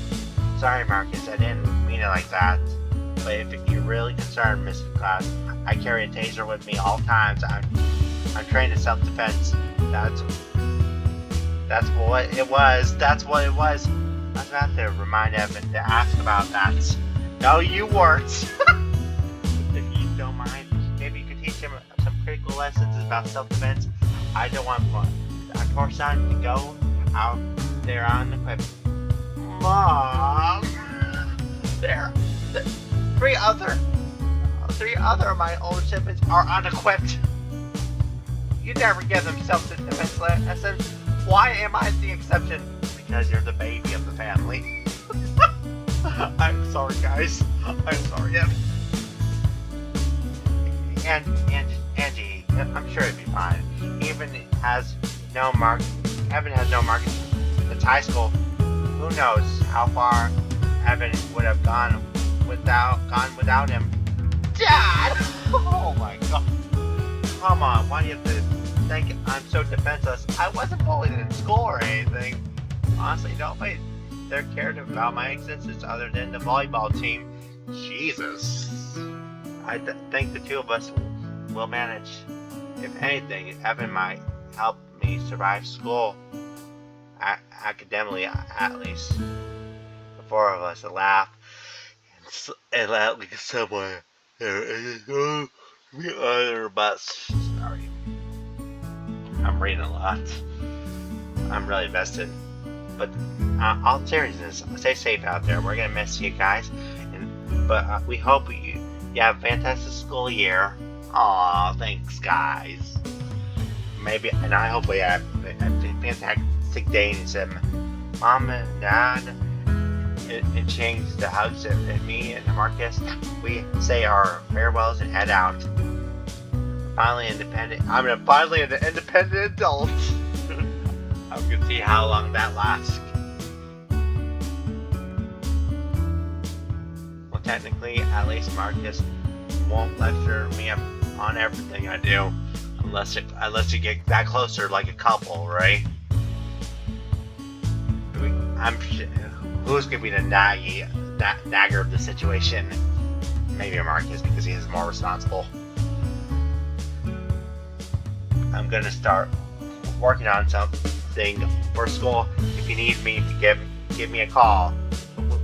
Sorry, Marcus, I didn't mean it like that. But if you're really concerned, Mrs. Claus, I carry a taser with me all times. I'm trained in self-defense. That's what it was. That's what it was. I was about to remind Evan to ask about that. No, you weren't. If you don't mind, maybe you could teach him some critical lessons about self-defense. I don't want our poor son to go out there unequipped. Mom, three other of my older siblings are unequipped. You never give them self-defense lessons. Why am I the exception? Because you're the baby of the family. I'm sorry, guys. I'm sorry, Evan. I'm sure it'd be fine. Even has no mark. Evan has no mark. It's high school. Who knows how far Evan would have gone without him. Dad! Oh my god. Come on, why do you have to think I'm so defenseless? I wasn't bullied in school or anything. Honestly, nobody there cared about my existence other than the volleyball team. Jesus. I think the two of us will manage. If anything, Evan might help me survive school. Academically, at least. The four of us laugh and laugh like somewhere. We other bus. Sorry. I'm reading a lot. I'm really invested. But all seriousness, stay safe out there. We're gonna miss you guys, but we hope you have a fantastic school year. Aw, thanks, guys. Maybe, and I hope we have a fantastic day. And some mom and dad, and change the hugs, and me and Marcus, we say our farewells and head out. Finally independent. I'm finally an independent adult. I'm gonna see how long that lasts. Well, technically, at least Marcus won't lecture me up on everything I do, unless you get that closer, like a couple, right? Who's gonna be the nagger of the situation? Maybe Marcus, because he is more responsible. I'm gonna start working on something for school. If you need me, give me a call.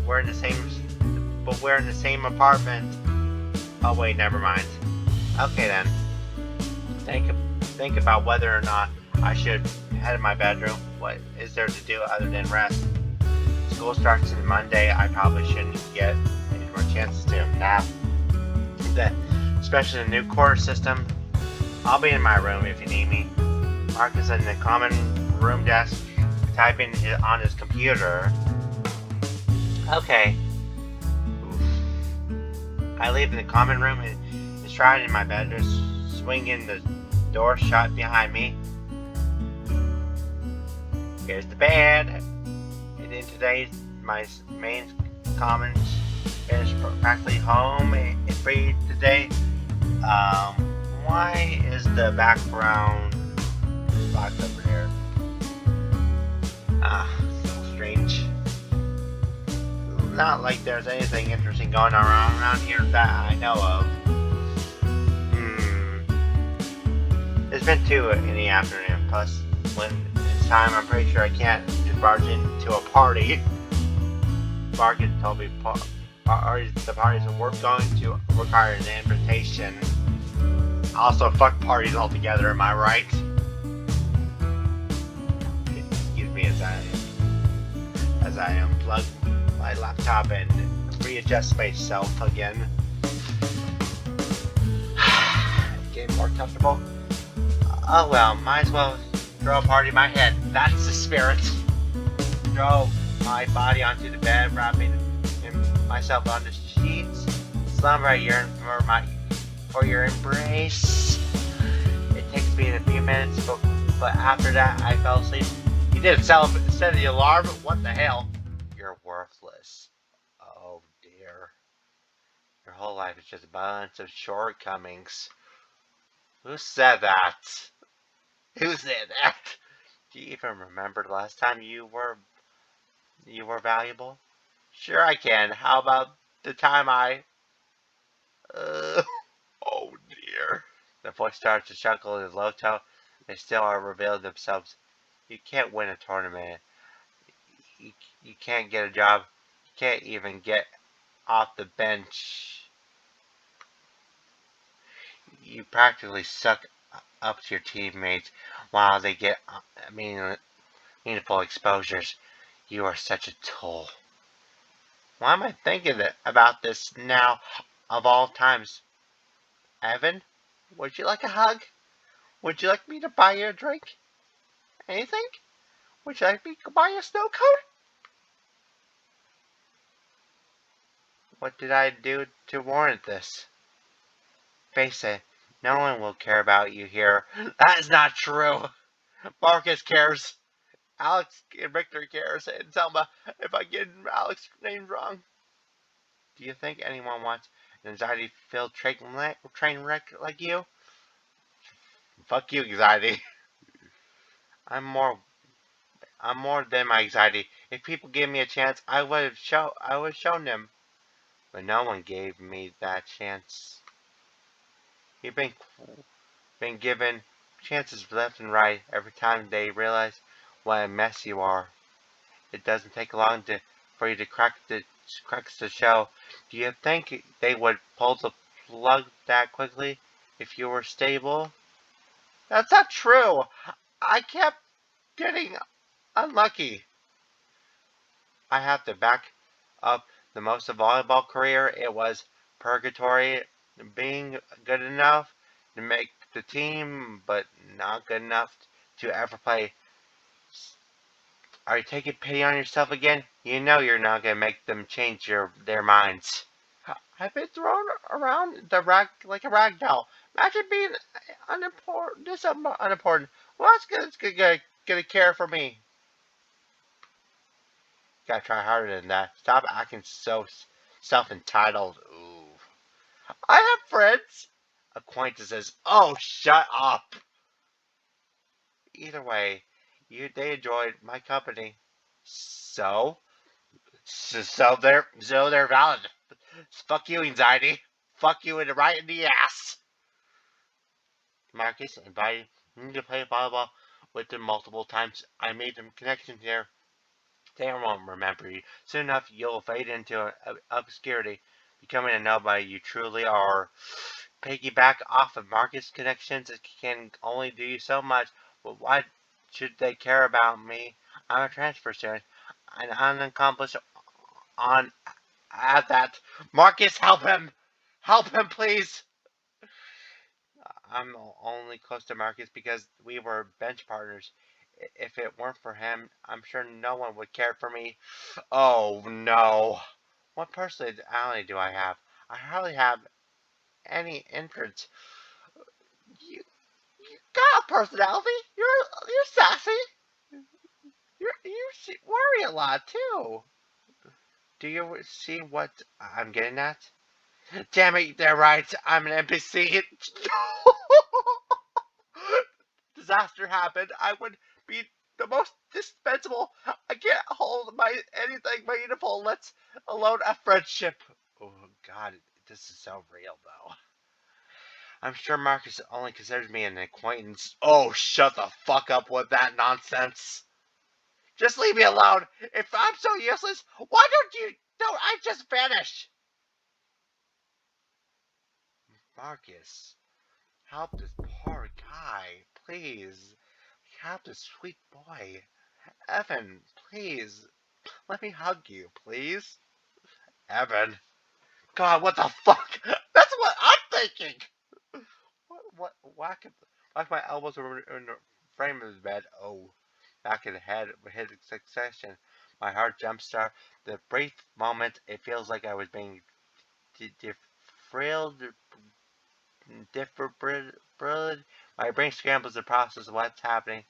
We're in the same apartment. Oh wait, never mind. Okay then. Think about whether or not I should head to my bedroom. What is there to do other than rest? School starts on Monday. I probably shouldn't get any more chances to nap. Especially the new quarter system. I'll be in my room if you need me. Mark is in the common room desk, typing on his computer. Okay. Oof. I leave the common room and stride in my bed, just swinging the door shut behind me. Here's the bed. And in today's my main comments is practically home and free today. Why is the background black over here? So strange. Not like there's anything interesting going on around here that I know of. There's been 2 in the afternoon, plus when it's time, I'm pretty sure I can't just barge into a party. Marcus told me the parties we're going to require an invitation. Also, fuck parties altogether, am I right? Excuse me as I unplug my laptop and readjust myself again. Getting more comfortable. Oh well, might as well throw a party in my head. That's the spirit. Throw my body onto the bed, wrapping myself on the sheets. Slumber, I yearn for your embrace. It takes me a few minutes, but after that, I fell asleep. You did itself instead of the alarm. What the hell? You're worthless. Oh dear. Your whole life is just a bunch of shortcomings. Who said that? Who said that? Do you even remember the last time you were valuable? Sure I can. How about the time I... oh dear. The voice starts to chuckle in his low tone. They still are revealing themselves. You can't win a tournament. You can't get a job. You can't even get off the bench. You practically suck up to your teammates while they get meaningful exposures. You are such a tool. Why am I thinking about this now of all times? Evan, would you like a hug? Would you like me to buy you a drink? Anything? Would you like me to buy you a snow coat? What did I do to warrant this? Face it, No one will care about you here. That is not true. Marcus cares. Alex and Victor cares. And Selma, if I get Alex's name wrong. Do you think anyone wants an anxiety-filled train wreck like you? Fuck you, anxiety. I'm more I'm more than my anxiety. If people gave me a chance, I would have shown them. But no one gave me that chance. You've been given chances left and right every time they realize what a mess you are. It doesn't take long for you to crack the show. Do you think they would pull the plug that quickly if you were stable? That's not true. I kept getting unlucky. I have to back up the most of volleyball career. It was purgatory, being good enough to make the team, but not good enough to ever play. Are you taking pity on yourself again? You know you're not gonna make them change their minds. I've been thrown around the rag like a rag doll. Imagine being unimportant. Well, it's gonna care for me. Gotta try harder than that. Stop acting so self-entitled. Ooh. I have friends. Acquaintances. Oh, shut up. Either way, they enjoyed my company. So? So they're valid. Fuck you, anxiety. Fuck you right in the ass. Marcus invited me to play volleyball with them multiple times. I made some connections here. They won't remember you. Soon enough, you'll fade into obscurity, becoming a nobody you truly are. Piggyback off of Marcus' connections can only do you so much, but why should they care about me? I'm a transfer student, an unaccomplished on at that. Marcus, help him! Help him, please! I'm only close to Marcus because we were bench partners. If it weren't for him, I'm sure no one would care for me. Oh no. What personality do I have? I hardly have any interest. You got a personality. You're sassy. You worry a lot too. Do you see what I'm getting at? Damn it, they're right. I'm an NPC. Disaster happened. I would be the most dispensable. I can't hold anything meaningful, let alone a friendship. Oh God, this is so real though. I'm sure Marcus only considers me an acquaintance. Oh, shut the fuck up with that nonsense. Just leave me alone. If I'm so useless, why don't I just vanish? Marcus, help this poor guy, please. Help this sweet boy. Evan, please. Let me hug you, please. Evan. God, what the fuck? That's what I'm thinking. Whack my elbows in the frame of the bed. Oh, back of the head hit in succession. My heart jumpstart. The brief moment, it feels like I was being defrilled, defibrillated. My brain scrambles to process what's happening.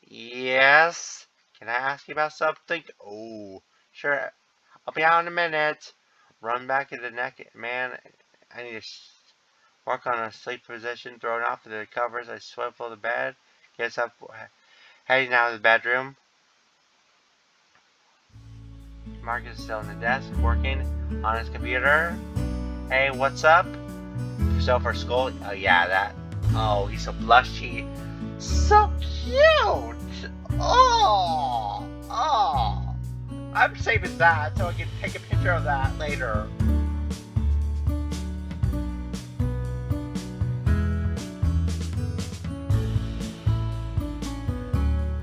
Yes? Can I ask you about something? Oh, sure. I'll be out in a minute. Run back in the neck, man. I need to work on a sleep position. Thrown off the covers. I swivel the bed. Gets up, heading out of the bedroom. Marcus is still in the desk, working on his computer. Hey, what's up? So for school? Oh yeah, that. Oh, he's so blushy. So cute. Oh. I'm saving that so I can take a picture of that later.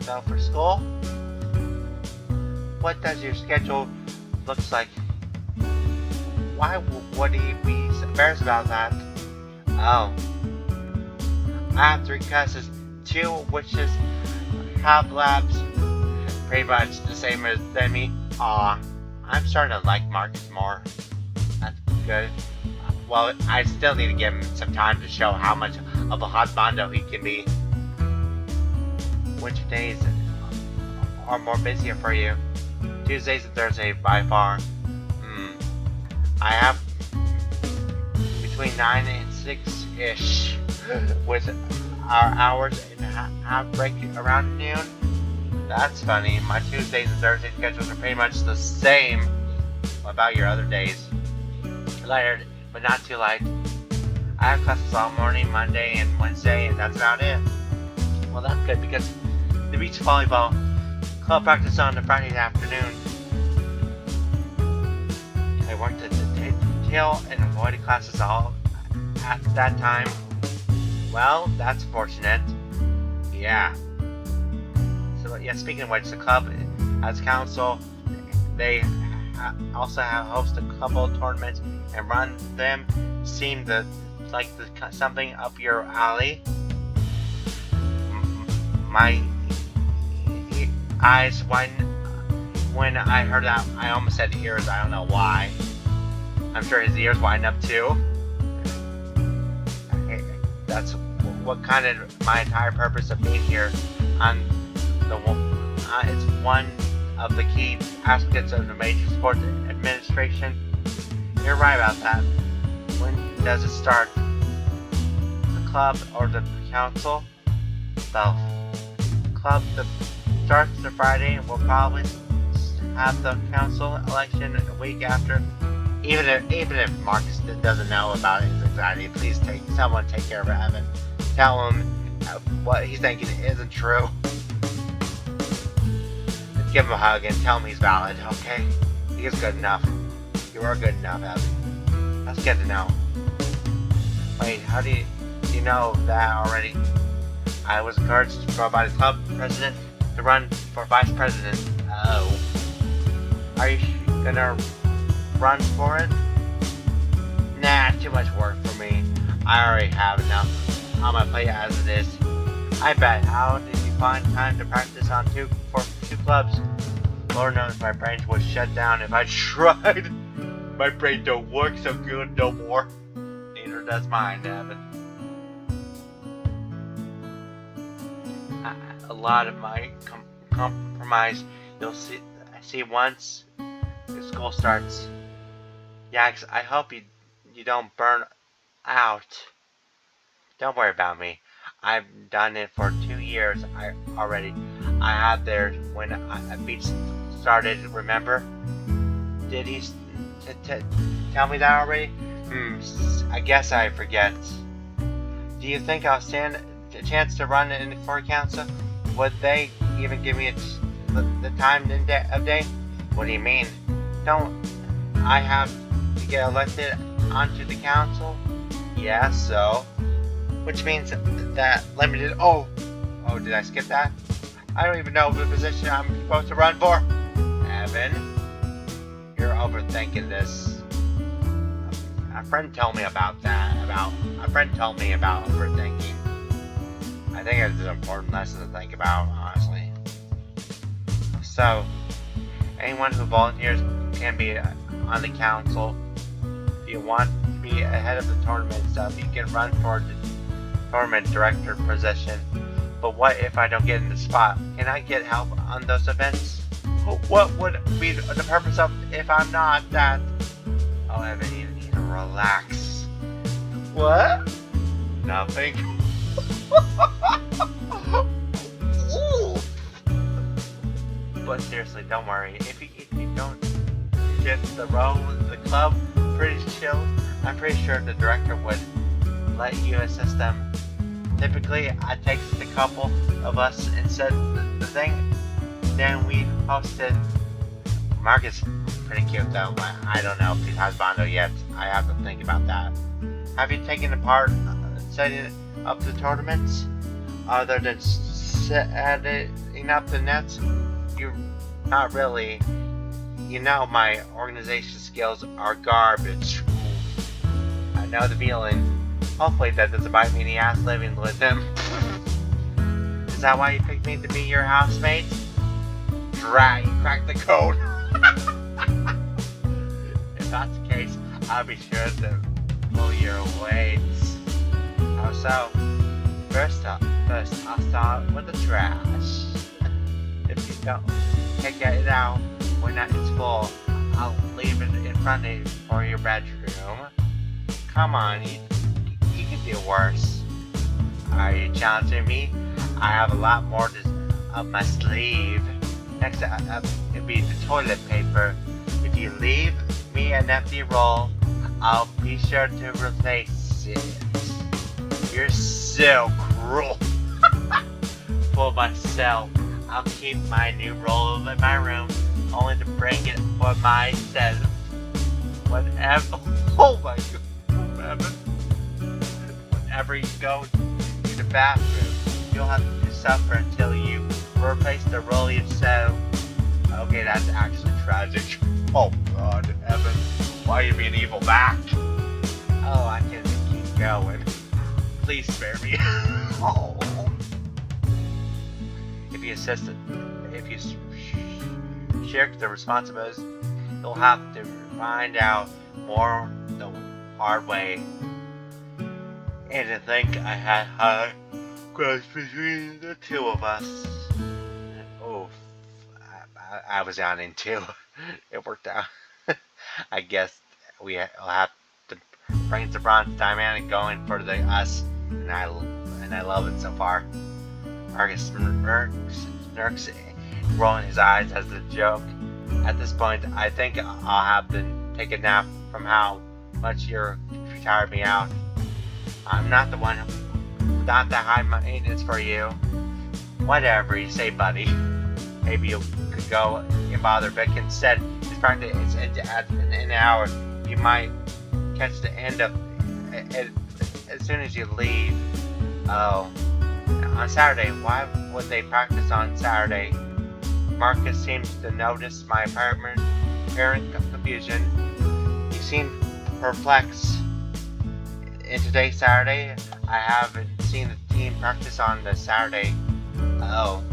So for school, what does your schedule looks like? Why would he be embarrassed about that? Oh, I have 3 classes, 2 which is half labs, pretty much the same as me. Aw, I'm starting to like Marcus more. That's good. Well, I still need to give him some time to show how much of a hot bando he can be. Which days are more busier for you? Tuesdays and Thursdays by far. I have between 9 and 6-ish with our hours and half break around noon. That's funny. My Tuesdays and Thursday schedules are pretty much the same. What about your other days? Lighter, but not too light. I have classes all morning, Monday and Wednesday, and that's about it. Well, that's good because the beach volleyball club practice on the Friday afternoon. I worked at the detail and avoided classes all at that time. Well, that's fortunate. Yeah. So yeah, speaking of which, the club as council, they also have host a couple of tournaments and run them. Seem like something up your alley. My eyes when I heard that, I almost said ears. I don't know why. I'm sure his ears widened up too. That's what kind of my entire purpose of being here on it's one of the key aspects of the major sports administration. You're right about that. When does it start? The club or the council? The club starts the Friday. We'll probably have the council election a week after. Even if Marcus doesn't know about his anxiety, please someone take care of Evan. Tell him what he's thinking isn't true. Give him a hug and tell him he's valid, okay? He is good enough. You are good enough, Evan. That's good to know. Wait, how do you know that already? I was encouraged by the club president to run for vice president. Oh. Are you gonna run for it? Nah, too much work for me. I already have enough on my plate as it is. I bet. How did you find time to practice on two clubs? Lord knows my brain would shut down if I tried. My brain don't work so good no more. Neither does mine, Evan. A lot of my compromise you'll see once the school starts. Yax, I hope you don't burn out. Don't worry about me. I've done it for 2 years already. I had there when a beach started, remember? Did he tell me that already? I guess I forget. Do you think I'll stand a chance to run for council? Would they even give me the time of day? What do you mean? Don't I have to get elected onto the council? Yeah, so. Which means that limited. Oh, did I skip that? I don't even know the position I'm supposed to run for. Evan, you're overthinking this. A friend told me about that. A friend told me about overthinking. I think it's an important lesson to think about, honestly. So, anyone who volunteers can be on the council. If you want to be ahead of the tournament stuff, you can run for the tournament director position. But what if I don't get in the spot? Can I get help on those events? What would be the purpose of if I'm not that? Oh, Evan, you need to relax. What? Nothing. But seriously, don't worry. If you don't get the role with the club pretty chill, I'm pretty sure the director would let you assist them. Typically, it takes a couple of us instead of the thing. Then we hosted. Mark is pretty cute though, but I don't know if he has Bondo yet. I have to think about that. Have you taken part setting up the tournaments? Other than setting up the nets? You not really. You know my organization skills are garbage. I know the feeling. Hopefully that doesn't bite me in the ass living with him. Is that why you picked me to be your housemate? Drat, you cracked the code. If that's the case, I'll be sure to pull your weight. How so? First I'll start with the trash. If you don't take it out when it's full, I'll leave it in front of you for your bedroom. Come on, you can do worse. Are you challenging me? I have a lot more up my sleeve. Next up, it'll be the toilet paper. If you leave me an empty roll, I'll be sure to replace it. You're so cruel. For myself, I'll keep my new roll in my room, only to bring it for myself. Whenever, oh my god, whenever you go to the bathroom, you'll have to suffer until you replace the roll yourself. Okay, that's actually tragic. Oh god, Evan, why are you being evil back? Oh, I can keep going. Please spare me. Oh. If you shirk the responsibilities, you'll have to find out more the hard way. And to think I had high crush between the two of us. Oh, I was yawning too. It worked out. I guess we'll have to bring the bronze dynamic going for the us, and I love it so far. Marcus Nurks rolling his eyes as a joke. At this point, I think I'll have to take a nap from how much you're tired me out. I'm not the one, not the high maintenance for you. Whatever you say, buddy. Maybe you could go and bother Vic instead. His practice is in an hour. You might catch the end of it as soon as you leave. Oh. On Saturday, why would they practice on Saturday? Marcus seems to notice my apparent confusion. He seemed perplexed. In today's Saturday, I haven't seen the team practice on the Saturday. Oh.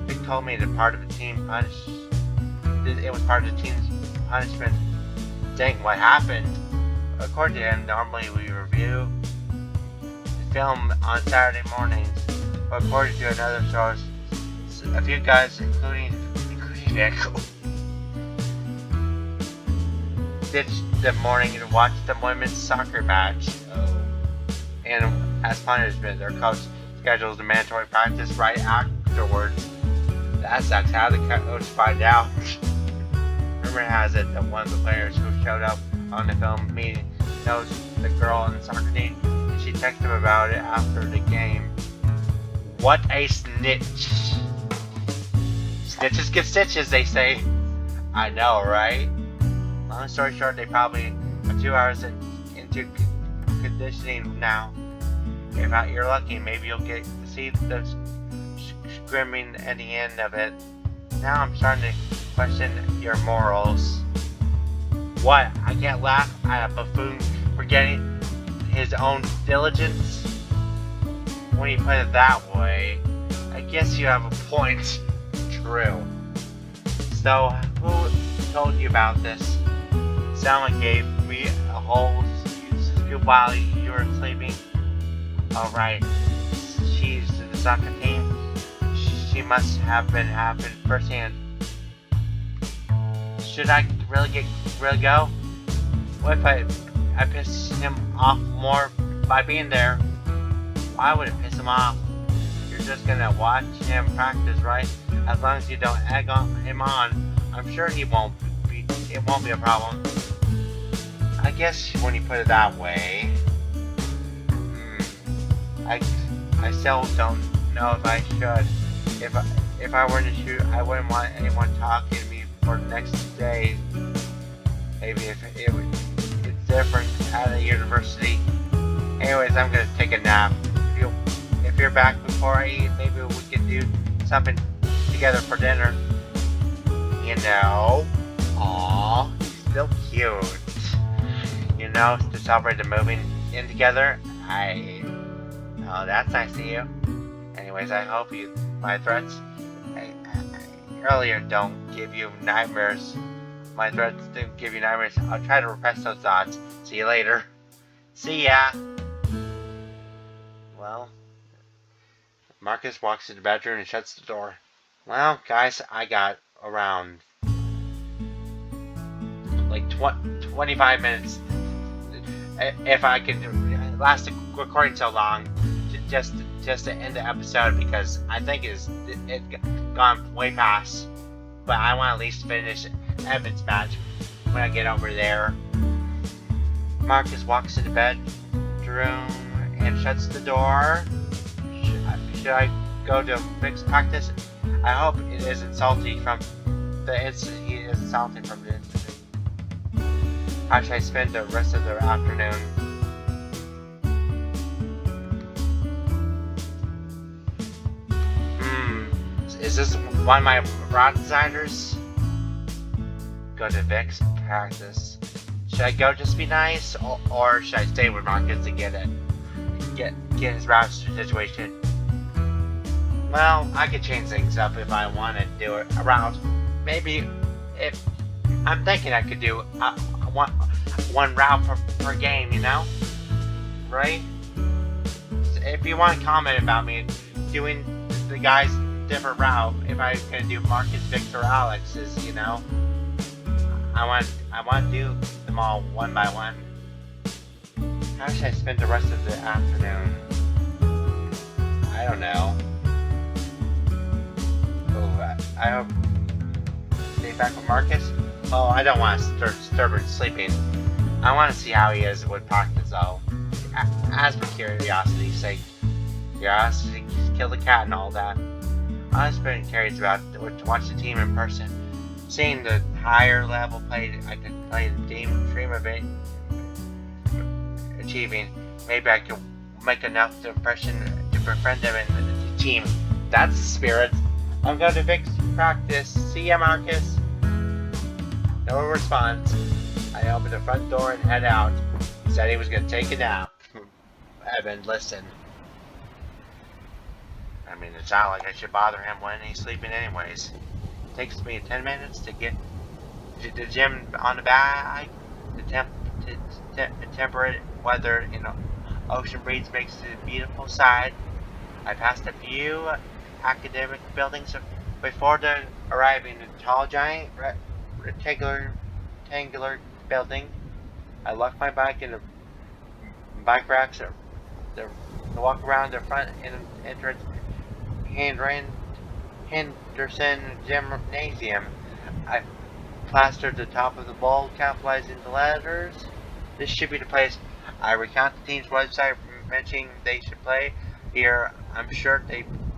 Vic told me that part of the team it was part of the team's punishment. Dang, what happened? According to him, normally we review the film on Saturday mornings. But according to another source, a few guys, including Nick, ditched the morning to watch the women's soccer match. Oh. And as punishment, their coach schedules the mandatory practice right afterwards. That sucks. How did the coach find out? Rumor has it that one of the players who showed up on the film meeting knows the girl on the soccer team, and she texted him about it after the game. What a snitch. Snitches get stitches, they say. I know, right? Long story short, they probably are 2 hours into conditioning now. If you're lucky, maybe you'll get to see the scrimming at the end of it. Now I'm starting to question your morals. What? I can't laugh at a buffoon forgetting his own diligence? When you put it that way, I guess you have a point. True. So, who told you about this? Someone gave me a whole scoop while you were sleeping. Alright, she's the soccer team. She must have been having firsthand. Should I really go? What if I piss him off more by being there? Why would it piss him off? You're just gonna watch him practice, right? As long as you don't egg him on, I'm sure it won't be a problem. I guess when you put it that way, I still don't know if I should. If I were to shoot, I wouldn't want anyone talking to me for the next day. Maybe if it's different at a university. Anyways, I'm gonna take a nap. If you're back before I eat, maybe we can do something together for dinner. You know, aw, still cute. You know, to celebrate the moving in together. Oh, that's nice of you. Anyways, I hope my threats earlier don't give you nightmares. My threats didn't give you nightmares. I'll try to repress those thoughts. See you later. See ya. Well, Marcus walks into the bedroom and shuts the door. Well, guys, I got around like 25 minutes. If I could last the recording so long, just to end the episode, because I think it's gone way past. But I want to at least finish Evan's match when I get over there. Marcus walks into the bedroom and shuts the door. Should I go to Vic's practice? I hope it isn't salty from the incident. He isn't salty from the incident. How should I spend the rest of the afternoon? Is this one of my route designers? Go to Vic's practice. Should I go just be nice, or should I stay with Marcus to get his route situation? Well, I could change things up if I want to do it around. Maybe if I'm thinking I could do one route per game, you know? Right? If you want to comment about me doing the guys different route, if I can do Marcus, Victor, Alex's, you know? I want to do them all one by one. How should I spend the rest of the afternoon? I don't know. Oh, I hope stay back with Marcus. Oh, I don't want to disturb him sleeping. I want to see how he is with practice, though. As for curiosity's sake, curiosity kill the cat and all that. I've been curious about to watch the team in person. Seeing the higher level play I could play the dream of it achieving. Maybe I could make enough impression to befriend them in the team. That's the spirit. I'm going to Vic's practice. See ya, Marcus. No response. I opened the front door and head out. He said he was going to take a nap. Evan, listen. I mean, it's not like I should bother him when he's sleeping anyways. It takes me 10 minutes to get to the gym on the bike. The temperate weather in the ocean breeze makes it a beautiful sight. I passed a few academic buildings before arriving at a tall, giant, rectangular building. I locked my bike in the bike racks to walk around the front entrance Henderson Gymnasium. I plastered the top of the bowl, capitalizing the letters. This should be the place. I recount the team's website mentioning they should play here. I'm sure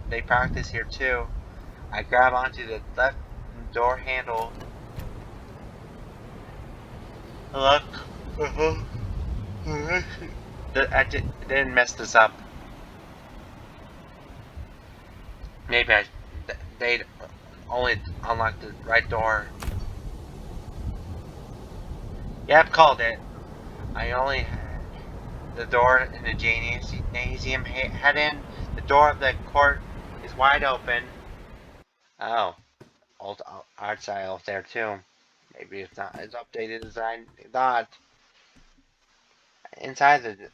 they practice here too. I grab onto the left door handle. Look. I didn't mess this up. Maybe they'd only unlock the right door. Yep, called it. I only had the door in the gymnasium head in. The door of the court is wide open. Oh, old art style there too. Maybe it's not as updated as I thought. Inside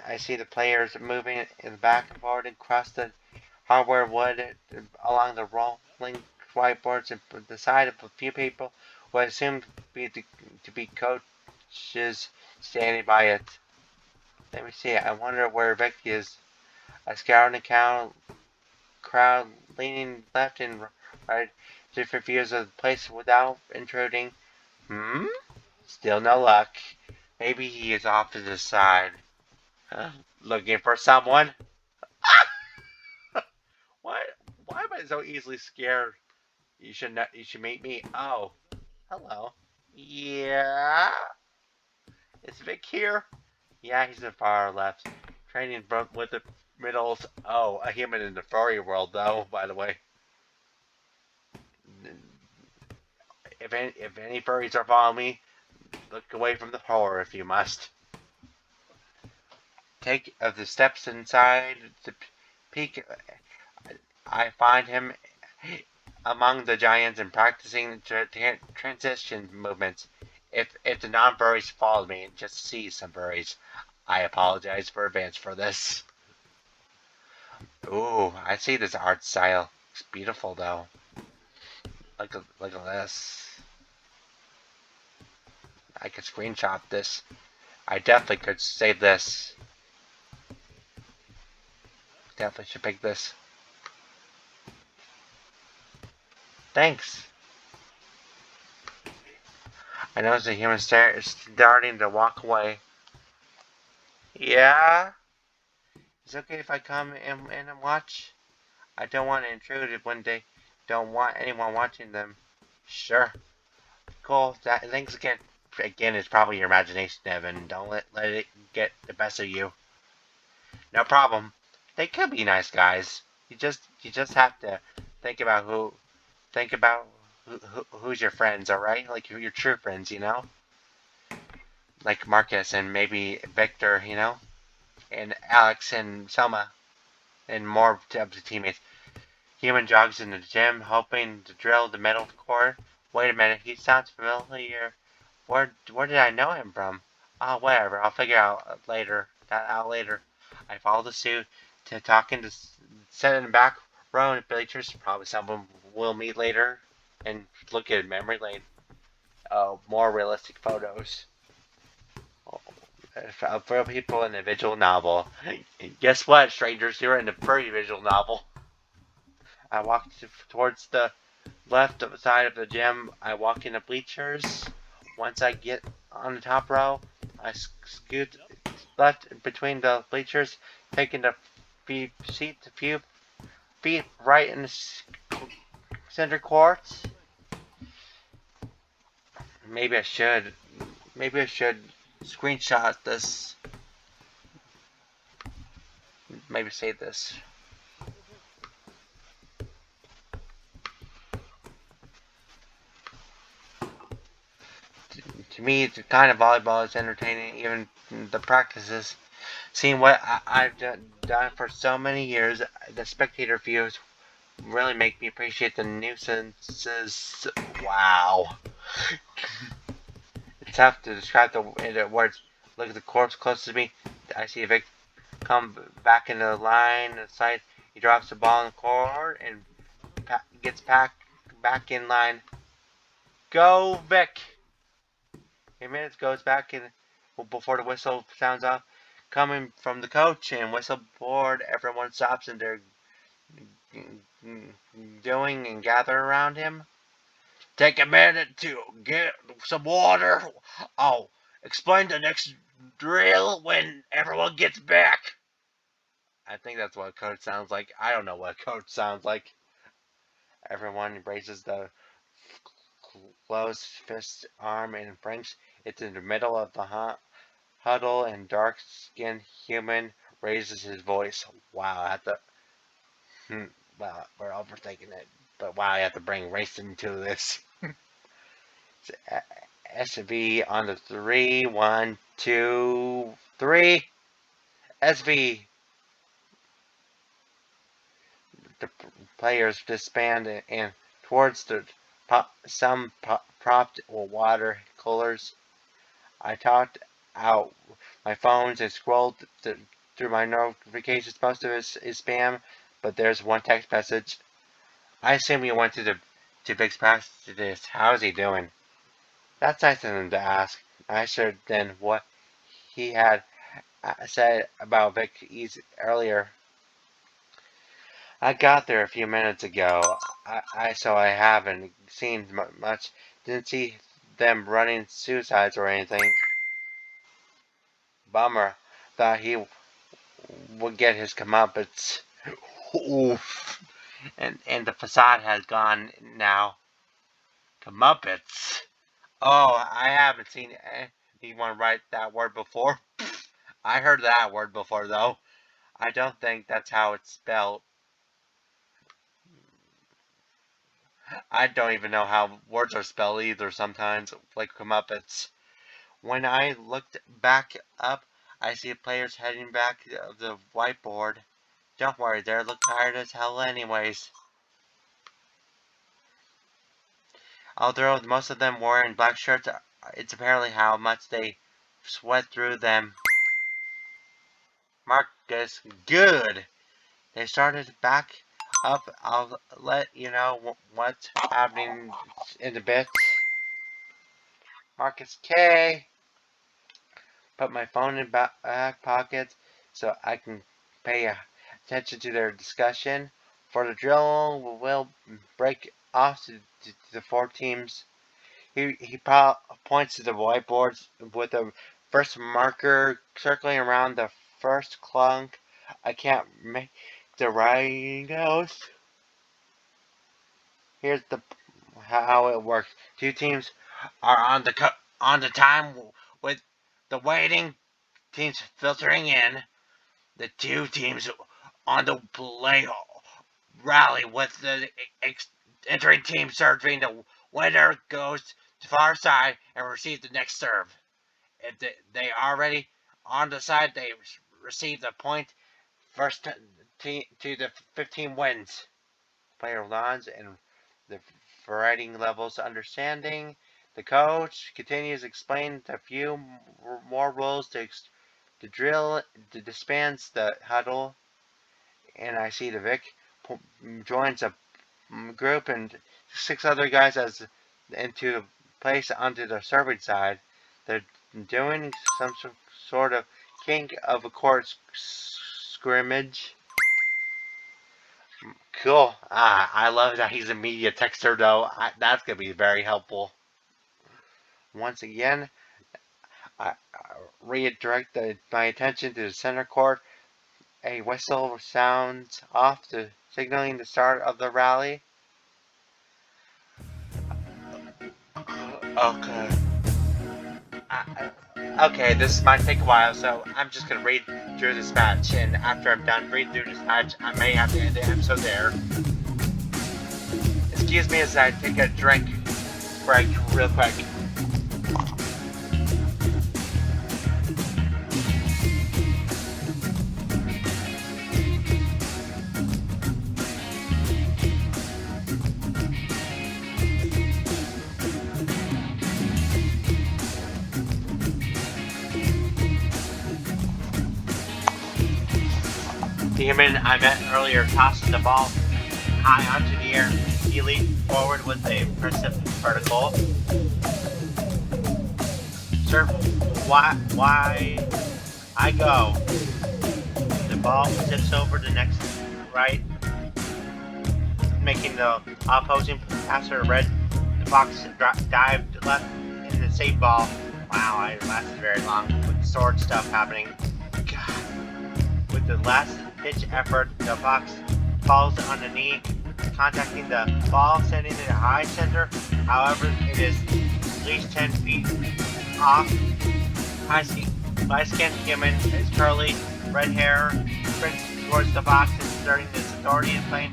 I see the players moving in the back and forward across the hardware wood along the rolling whiteboards, and the side of a few people who I assume to be coaches standing by it. Let me see. I wonder where Vic is. I scour the crowd leaning left and right, different views of the place without intruding. Still no luck. Maybe he is off to the side. Looking for someone? Why am I so easily scared? You should meet me. Oh, hello. Yeah? Is Vic here? Yeah, he's in the far left. Training with the middles. Oh, a human in the furry world, though, by the way. If any furries are following me, look away from the horror if you must. Take of the steps inside the peak. I find him among the giants and practicing transition movements. If the non-furries follow me and just see some furries, I apologize for advance for this. Ooh, I see this art style. It's beautiful though. Look at this. I could screenshot this. I definitely could save this. Definitely should pick this. Thanks. I noticed the human starting to walk away. Yeah? Is it okay if I come in and watch? I don't want to intrude when they don't want anyone watching them. Sure. Cool. Thanks again. Again, it's probably your imagination, Evan. Don't let it get the best of you. No problem. They could be nice guys. You just have to think about who's your friends, all right? Like your true friends, you know? Like Marcus and maybe Victor, you know? And Alex and Selma and more of the teammates. Human jogs in the gym, hoping to drill the metal core. Wait a minute, he sounds familiar. Where did I know him from? Ah, whatever. I'll figure that out later. I follow the suit to talking to sit in the back row in bleachers. Probably someone we'll meet later and look at memory lane. Oh, more realistic photos. For people in the visual novel. Guess what, strangers? You're in the very visual novel. I walked towards the left side of the gym. I walk in the bleachers. Once I get on the top row, I scoot left between the bleachers, taking the few feet right in the center court. Maybe I should. Maybe I should screenshot this. Maybe save this. To me, the kind of volleyball is entertaining. Even the practices. Seeing what I've done for so many years, the spectator views really make me appreciate the nuisances. Wow. It's tough to describe the words. Look at the corpse close to me. I see Vic come back into the line of sight. He drops the ball in the court and gets back in line. Go, Vic! A minute goes back in before the whistle sounds off. Coming from the coach and whistle board, everyone stops and they're doing and gather around him. Take a minute to get some water. I'll explain the next drill when everyone gets back. I think that's what a coach sounds like. I don't know what a coach sounds like. Everyone embraces the closed fist arm and brings it in the middle of the huddle, and dark-skinned human raises his voice. Wow, I have to. Well, we're overthinking it, but wow, I have to bring race into this. SV on the 3. 1, 2, 3. SV. The players disband and towards some propped water coolers. I talked out my phones and scrolled through my notifications. Most of it is spam, but there's one text message. I assume you went to Vic's practice. How is he doing? That's nice of him to ask. Nicer than what he had said about Vic earlier. I got there a few minutes ago. So I haven't seen much. Didn't see them running suicides or anything. Bummer. Thought he would get his comeuppance. Oof. And the facade has gone now. Comeuppance. Oh, I haven't seen anyone write that word before. I heard that word before, though. I don't think that's how it's spelled. I don't even know how words are spelled either sometimes, like comeuppance. When I looked back up, I see players heading back to the whiteboard. Don't worry, they look tired as hell anyways. Although most of them wearing black shirts, it's apparently how much they sweat through them. Marcus, good. They started back up. I'll let you know what's happening in a bit. Marcus K. Put my phone in back pocket so I can pay attention to their discussion. For the drill, we'll break off to the four teams. He points to the whiteboards with the first marker circling around the first clunk. I can't make the writing out. Here's how it works. Two teams are on the time with the waiting teams filtering in. The two teams on the play rally with the entering team serving. The winner goes to the far side and receives the next serve. If they are already on the side, they receive the point. First to the 15 wins. Player lines and the writing levels understanding. The coach continues to explain a few more rules to drill, to disbands the huddle, and I see the Vic joins a group and six other guys as into the place onto the serving side. They're doing some sort of king of a court scrimmage. Cool. I love that he's a media texter, though. That's going to be very helpful. Once again, I redirect my attention to the center court. A whistle sounds off, signaling the start of the rally. Okay. Okay, this might take a while, so I'm just going to read through this match. And after I'm done reading through this match, I may have to end the episode there. Excuse me as I take a drink break real quick. The human I met earlier tosses the ball high onto the air. He leaped forward with a impressive vertical. Sir, why I go? The ball tips over the next right, making the opposing passer red. The box dived left in the save ball. Wow, I lasted very long with sword stuff happening. God. With the last pitch effort, the box falls on the knee, contacting the ball, sending it high center. However, it is at least 10 feet off. Light-skinned human, his curly red hair sprints towards the box and starting his authority and playing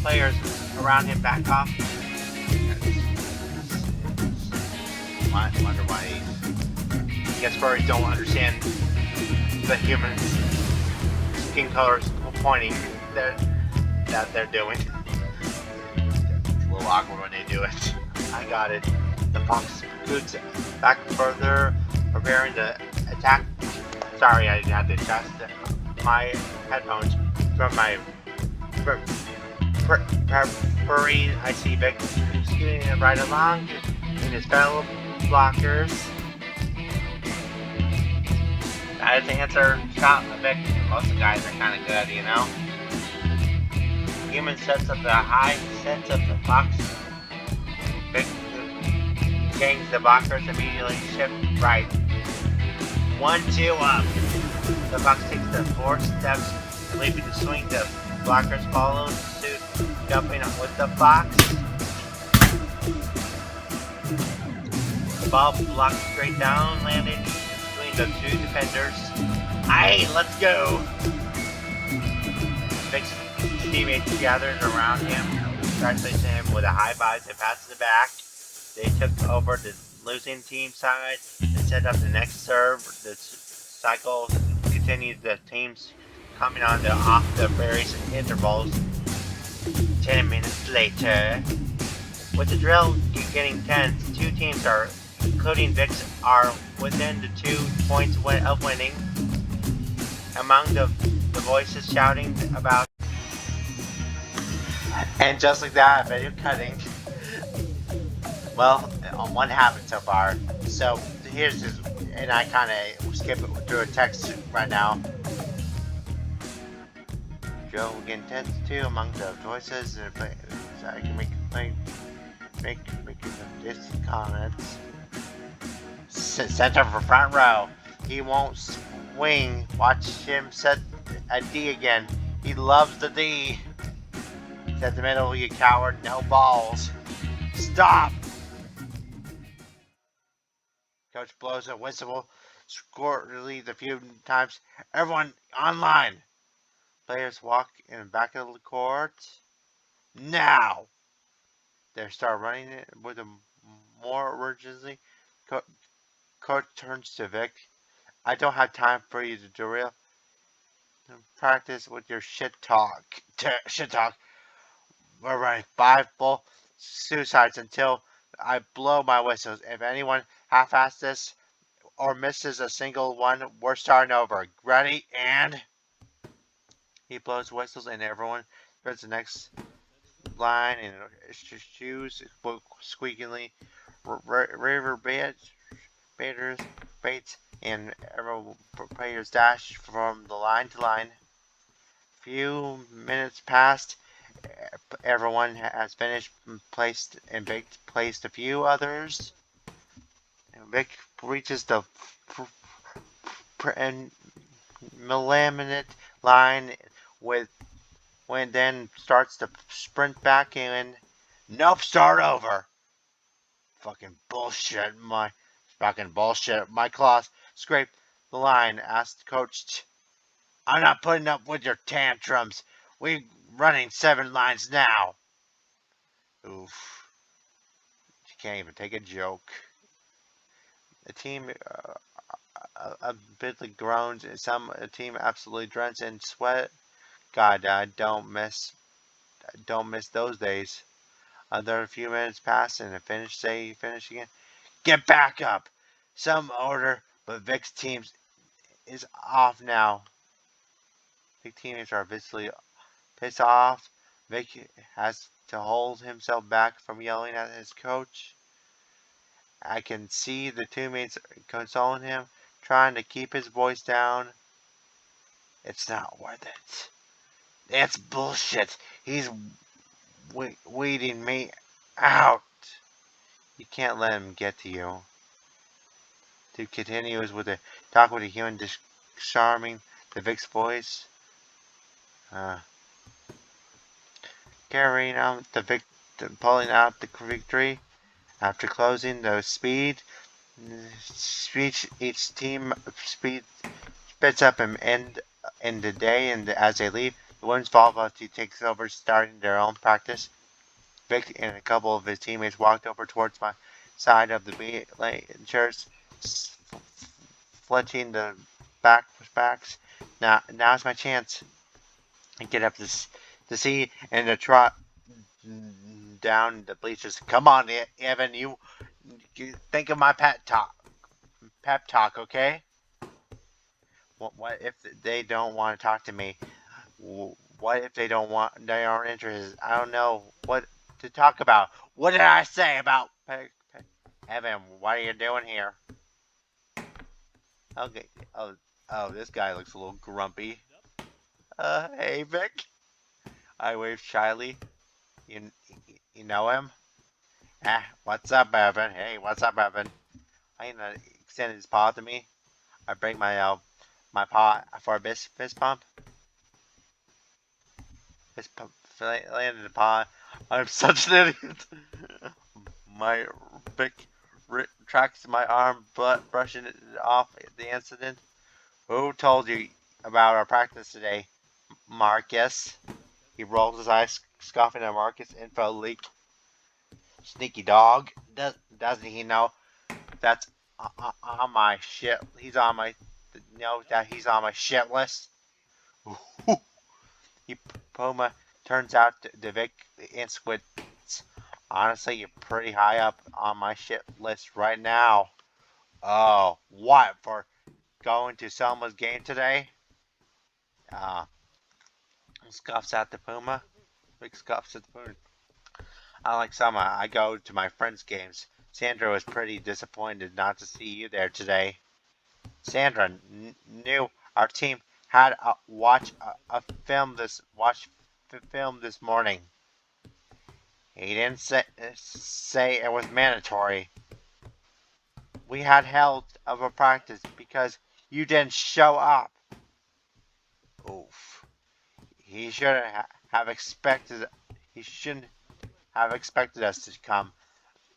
players around him back off. I wonder why I guess furries don't understand the human's skin colors pointing that they're doing. It's a little awkward when they do it. I got it. The fox scoots back further, preparing to attack. Sorry, I had to adjust my headphones from my furry. I see Vic scooting right along in his fellow blockers. That is the answer. Shot Vic. Most of the guys are kind of good, you know. Human sets up the high sense of the fox. Vic gangs the blockers immediately shift right. 1-2 up. The fox takes the 4 steps, leaving to swing. The blockers follow suit, jumping with the fox. The ball blocked straight down, landing between the two defenders. Aye, let's go! Vic's teammates gathered around him, congratulating him with a high five and passes it back. They took over the losing team side and set up the next serve. The cycle continued, the teams coming on off the various intervals. 10 minutes later, with the drill getting tense, two teams are, including Vic's, are within the 2 points of winning. Among the voices shouting about And just like that, video cutting. Well, on one happened so far. So here's just, and I kind of skip it through a text right now. Joe again tends to among the choices and I can make this comments. Center for front row. He won't swing. Watch him set a D again. He loves the D. Set the middle, you coward. No balls. Stop! Coach blows a whistle. Squirrely the few times. Everyone online. Players walk in the back of the court. Now! They start running it with a more urgency. Coach turns to Vic. I don't have time for you to drill. Practice with your shit talk. Shit talk. We're running 5 full suicides until I blow my whistles. If anyone half-asses this or misses a single one, we're starting over. Ready? And he blows whistles and everyone spreads the next line and shoes squeakingly. River baiters, baits, and every players dash from the line to line. Few minutes passed. Everyone has finished, placed, and Vic placed a few others. Vic reaches the melaminate line with when then starts to sprint back in. Nope, start over. Fucking bullshit. My claws scraped the line. Asked coach. I'm not putting up with your tantrums. We're running 7 lines now. Oof. You can't even take a joke. The team a bit groans. Some team absolutely drenched in sweat. God, I don't miss those days. Another few minutes pass and finish again. Get back up! Some order, but Vic's team is off now. Vic teammates are visibly pissed off. Vic has to hold himself back from yelling at his coach. I can see the teammates consoling him, trying to keep his voice down. It's not worth it. That's bullshit. He's weeding me out. You can't let him get to you. Dude continues with a talk with a human disarming the Vic's voice. Carrying out the pulling out the victory after closing the speech. Each team spits up and end in the day, and as they leave, the women's volleyball team takes over, starting their own practice. Vic and a couple of his teammates walked over towards my side of the chairs, fletching the backs. Now's my chance. I get up to see and to trot down the bleachers. Come on, Evan, you think of my pep talk, okay? What if they don't want to talk to me? What if they aren't interested? I don't know what to talk about. What did I say about Evan? What are you doing here? Okay. Oh, this guy looks a little grumpy. Hey, Vic. I waved shyly. You, you know him? What's up, Evan? Hey, what's up, Evan? I extended his paw to me. I break my paw for a fist bump. Fist pump landed the paw. I'm such an idiot. My Vic tracks my arm, brushing it off the incident. Who told you about our practice today, Marcus? He rolls his eyes, scoffing at Marcus' info leak. Sneaky dog. Doesn't he know that's on my shit? He's on my shit list. He Puma turns out the Vic Insquits. Honestly, you're pretty high up on my shit list right now. Oh, what? For going to Selma's game today? Scoffs at the Puma. Vic scoffs at the moon. Unlike Selma, I go to my friends' games. Sandra was pretty disappointed not to see you there today. Sandra knew our team had a film this morning. He didn't say it was mandatory. We had hell of a practice because you didn't show up. Oof. He shouldn't have expected. He shouldn't have expected us to come.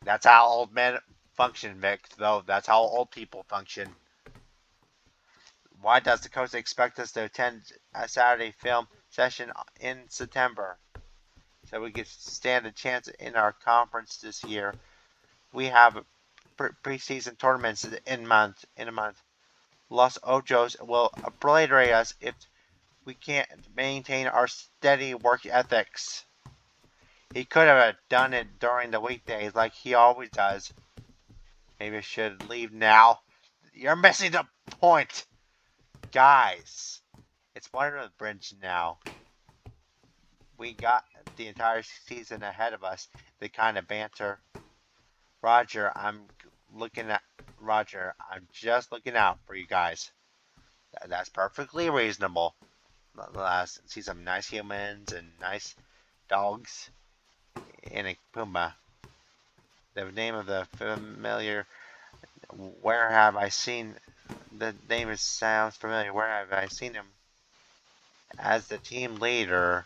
That's how old men function, Vic. Though that's how old people function. Why does the coach expect us to attend a Saturday film session in September so we could stand a chance in our conference this year? We have preseason tournaments in a month. Los Ojos will obliterate us if we can't maintain our steady work ethics. He could have done it during the weekdays like he always does. Maybe I should leave now. You're missing the point. Guys, it's water to the bridge now. We got the entire season ahead of us. The kind of banter. Roger, I'm just looking out for you guys. That's perfectly reasonable. See some nice humans and nice dogs in a puma. The name of the familiar. Where have I seen? The name sounds familiar. Where have I seen him? As the team leader.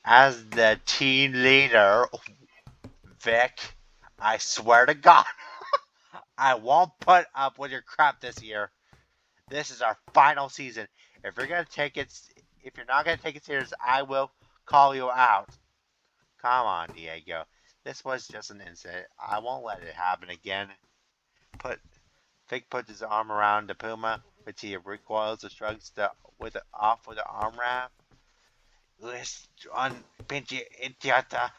As the team leader, Vic. I swear to God, I won't put up with your crap this year. This is our final season. If you're not gonna take it serious, I will call you out. Come on, Diego. This was just an incident. I won't let it happen again. Vic puts his arm around the puma, which he recoils and shrugs off with an arm wrap. Es un pinche idiota.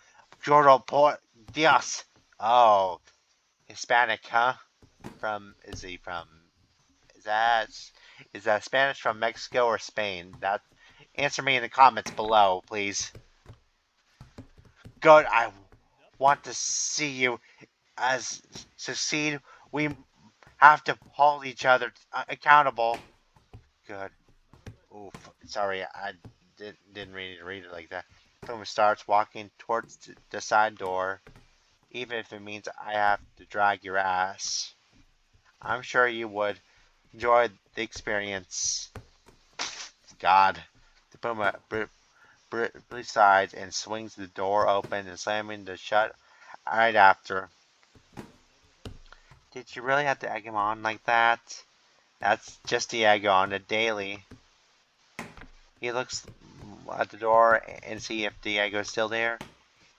Juro por Dios. Oh, Hispanic, huh? Is he from? Is that is that Spanish from Mexico or Spain? Answer me in the comments below, please. Good. I want to see you as succeed. We have to hold each other accountable. Good. Oof. Sorry, I didn't read it like that. Puma starts walking towards the side door, even if it means I have to drag your ass. I'm sure you would enjoy the experience. God. The Puma sides and swings the door open and slamming the shut right after. Did you really have to egg him on like that? That's just the egg on the daily. He looks at the door and see if Diego's still there.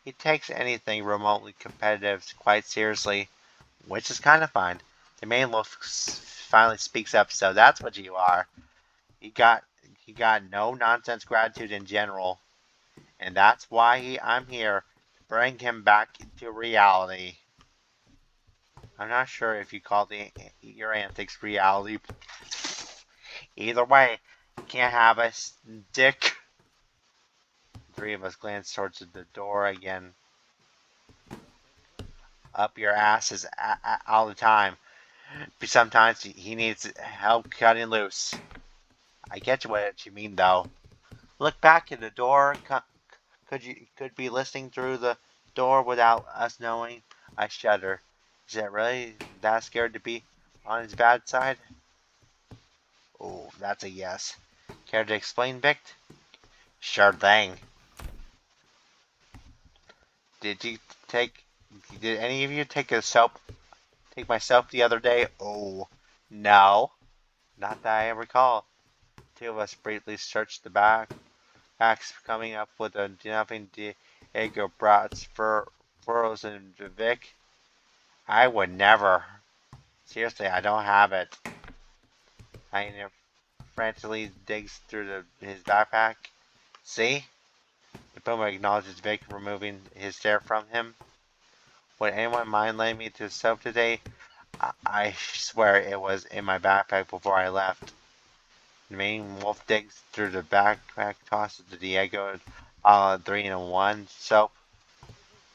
He takes anything remotely competitive quite seriously, which is kind of fine. The main wolf finally speaks up, so that's what you are. He got no nonsense gratitude in general, and that's why I'm here to bring him back to reality. I'm not sure if you call your antics reality. Either way, you can't have us, Dick. The three of us glance towards the door again. Up your asses all the time. But sometimes he needs help cutting loose. I get what you mean, though. Look back at the door. Could be listening through the door without us knowing. I shudder. Is it really that scared to be on his bad side? Oh, that's a yes. Care to explain, Vic? Sure thing. Did you take? Did any of you take myself the other day? Oh, no, not that I recall. Two of us briefly searched the backs, coming up with nothing. Diego brought furrows and Vic. I would never. Seriously, I don't have it. Hyena frantically digs through his backpack. See? The Puma acknowledges Vic, removing his stare from him. Would anyone mind letting me to soap today? I swear it was in my backpack before I left. The main wolf digs through the backpack, tosses to Diego all 3-in-1 soap?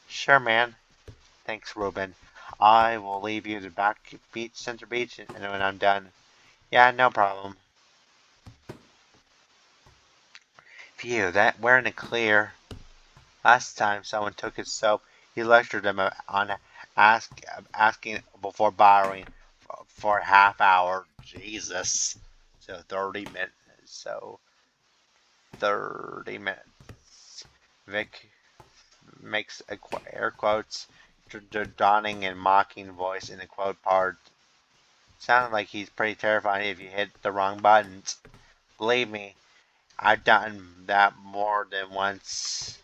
Sure, man. Thanks, Ruben. I will leave you to back beach, Center Beach, and when I'm done. Yeah, no problem. Phew, that we're in the clear. Last time someone took his soap, he lectured them on asking before borrowing for a half hour. Jesus. So 30 minutes. So 30 minutes. Vic makes air quotes, dawning and mocking voice in the quote part. Sounded like he's pretty terrified if you hit the wrong buttons. Believe me, I've done that more than once.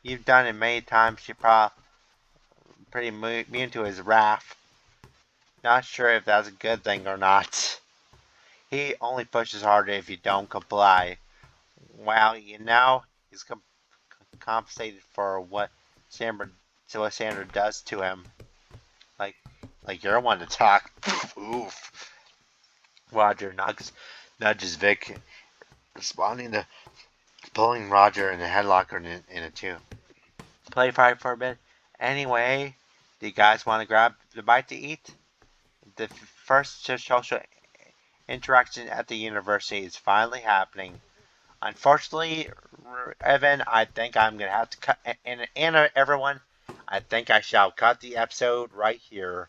You've done it many times. You're probably pretty immune to his wrath. Not sure if that's a good thing or not. He only pushes harder if you don't comply. Well, he's compensated for what Sandra does to him. Like, like you're one to talk. Oof. Roger nudges Vic, responding to pulling Roger in the headlocker in a two. Play fight for a bit. Anyway, do you guys want to grab the bite to eat? The first social interaction at the university is finally happening. Unfortunately, Evan, I think I'm gonna have to cut. And everyone, I think I shall cut the episode right here.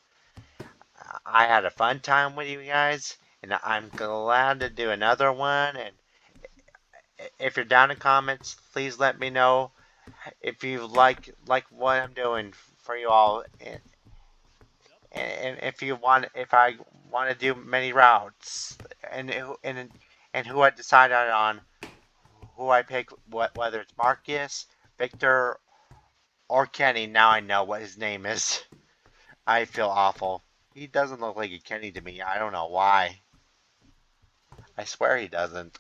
I had a fun time with you guys, and I'm glad to do another one. And if you're down in comments, please let me know if you like what I'm doing for you all, and if I want to do many routes, and who I decided on, who I pick, whether it's Marcus, Victor, or Kenny. Now I know what his name is. I feel awful. He doesn't look like a Kenny to me. I don't know why. I swear he doesn't.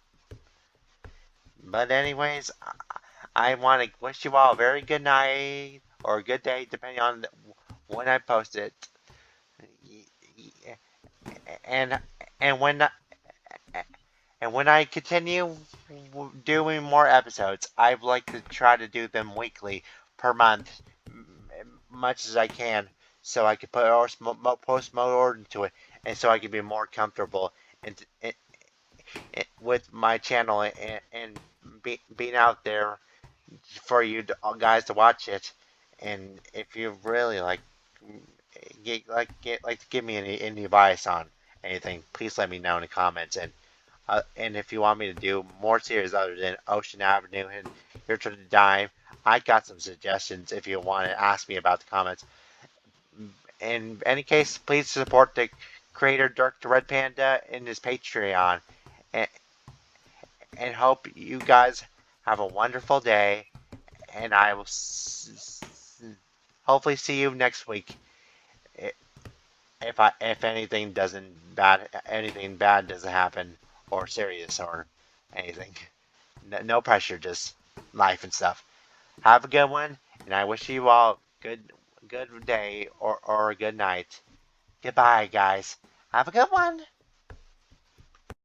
But anyways, I want to wish you all a very good night or a good day, depending on when I post it. And and when and when I continue doing more episodes, I'd like to try to do them weekly per month, much as I can, so I can post more into it, and so I can be more comfortable with my channel and being out there for you guys to watch it. And if you really like to give me any advice on anything, please let me know in the comments. And if you want me to do more series other than Ocean Avenue and Your Turn to Dime, I got some suggestions if you want to ask me about the comments. In any case, please support the creator Dirk the Red Panda in his Patreon. And, and hope you guys have a wonderful day. And I will hopefully see you next week. If anything bad doesn't happen or serious or anything. No pressure, just life and stuff. Have a good one, and I wish you all good day or a good night. Goodbye, guys. Have a good one.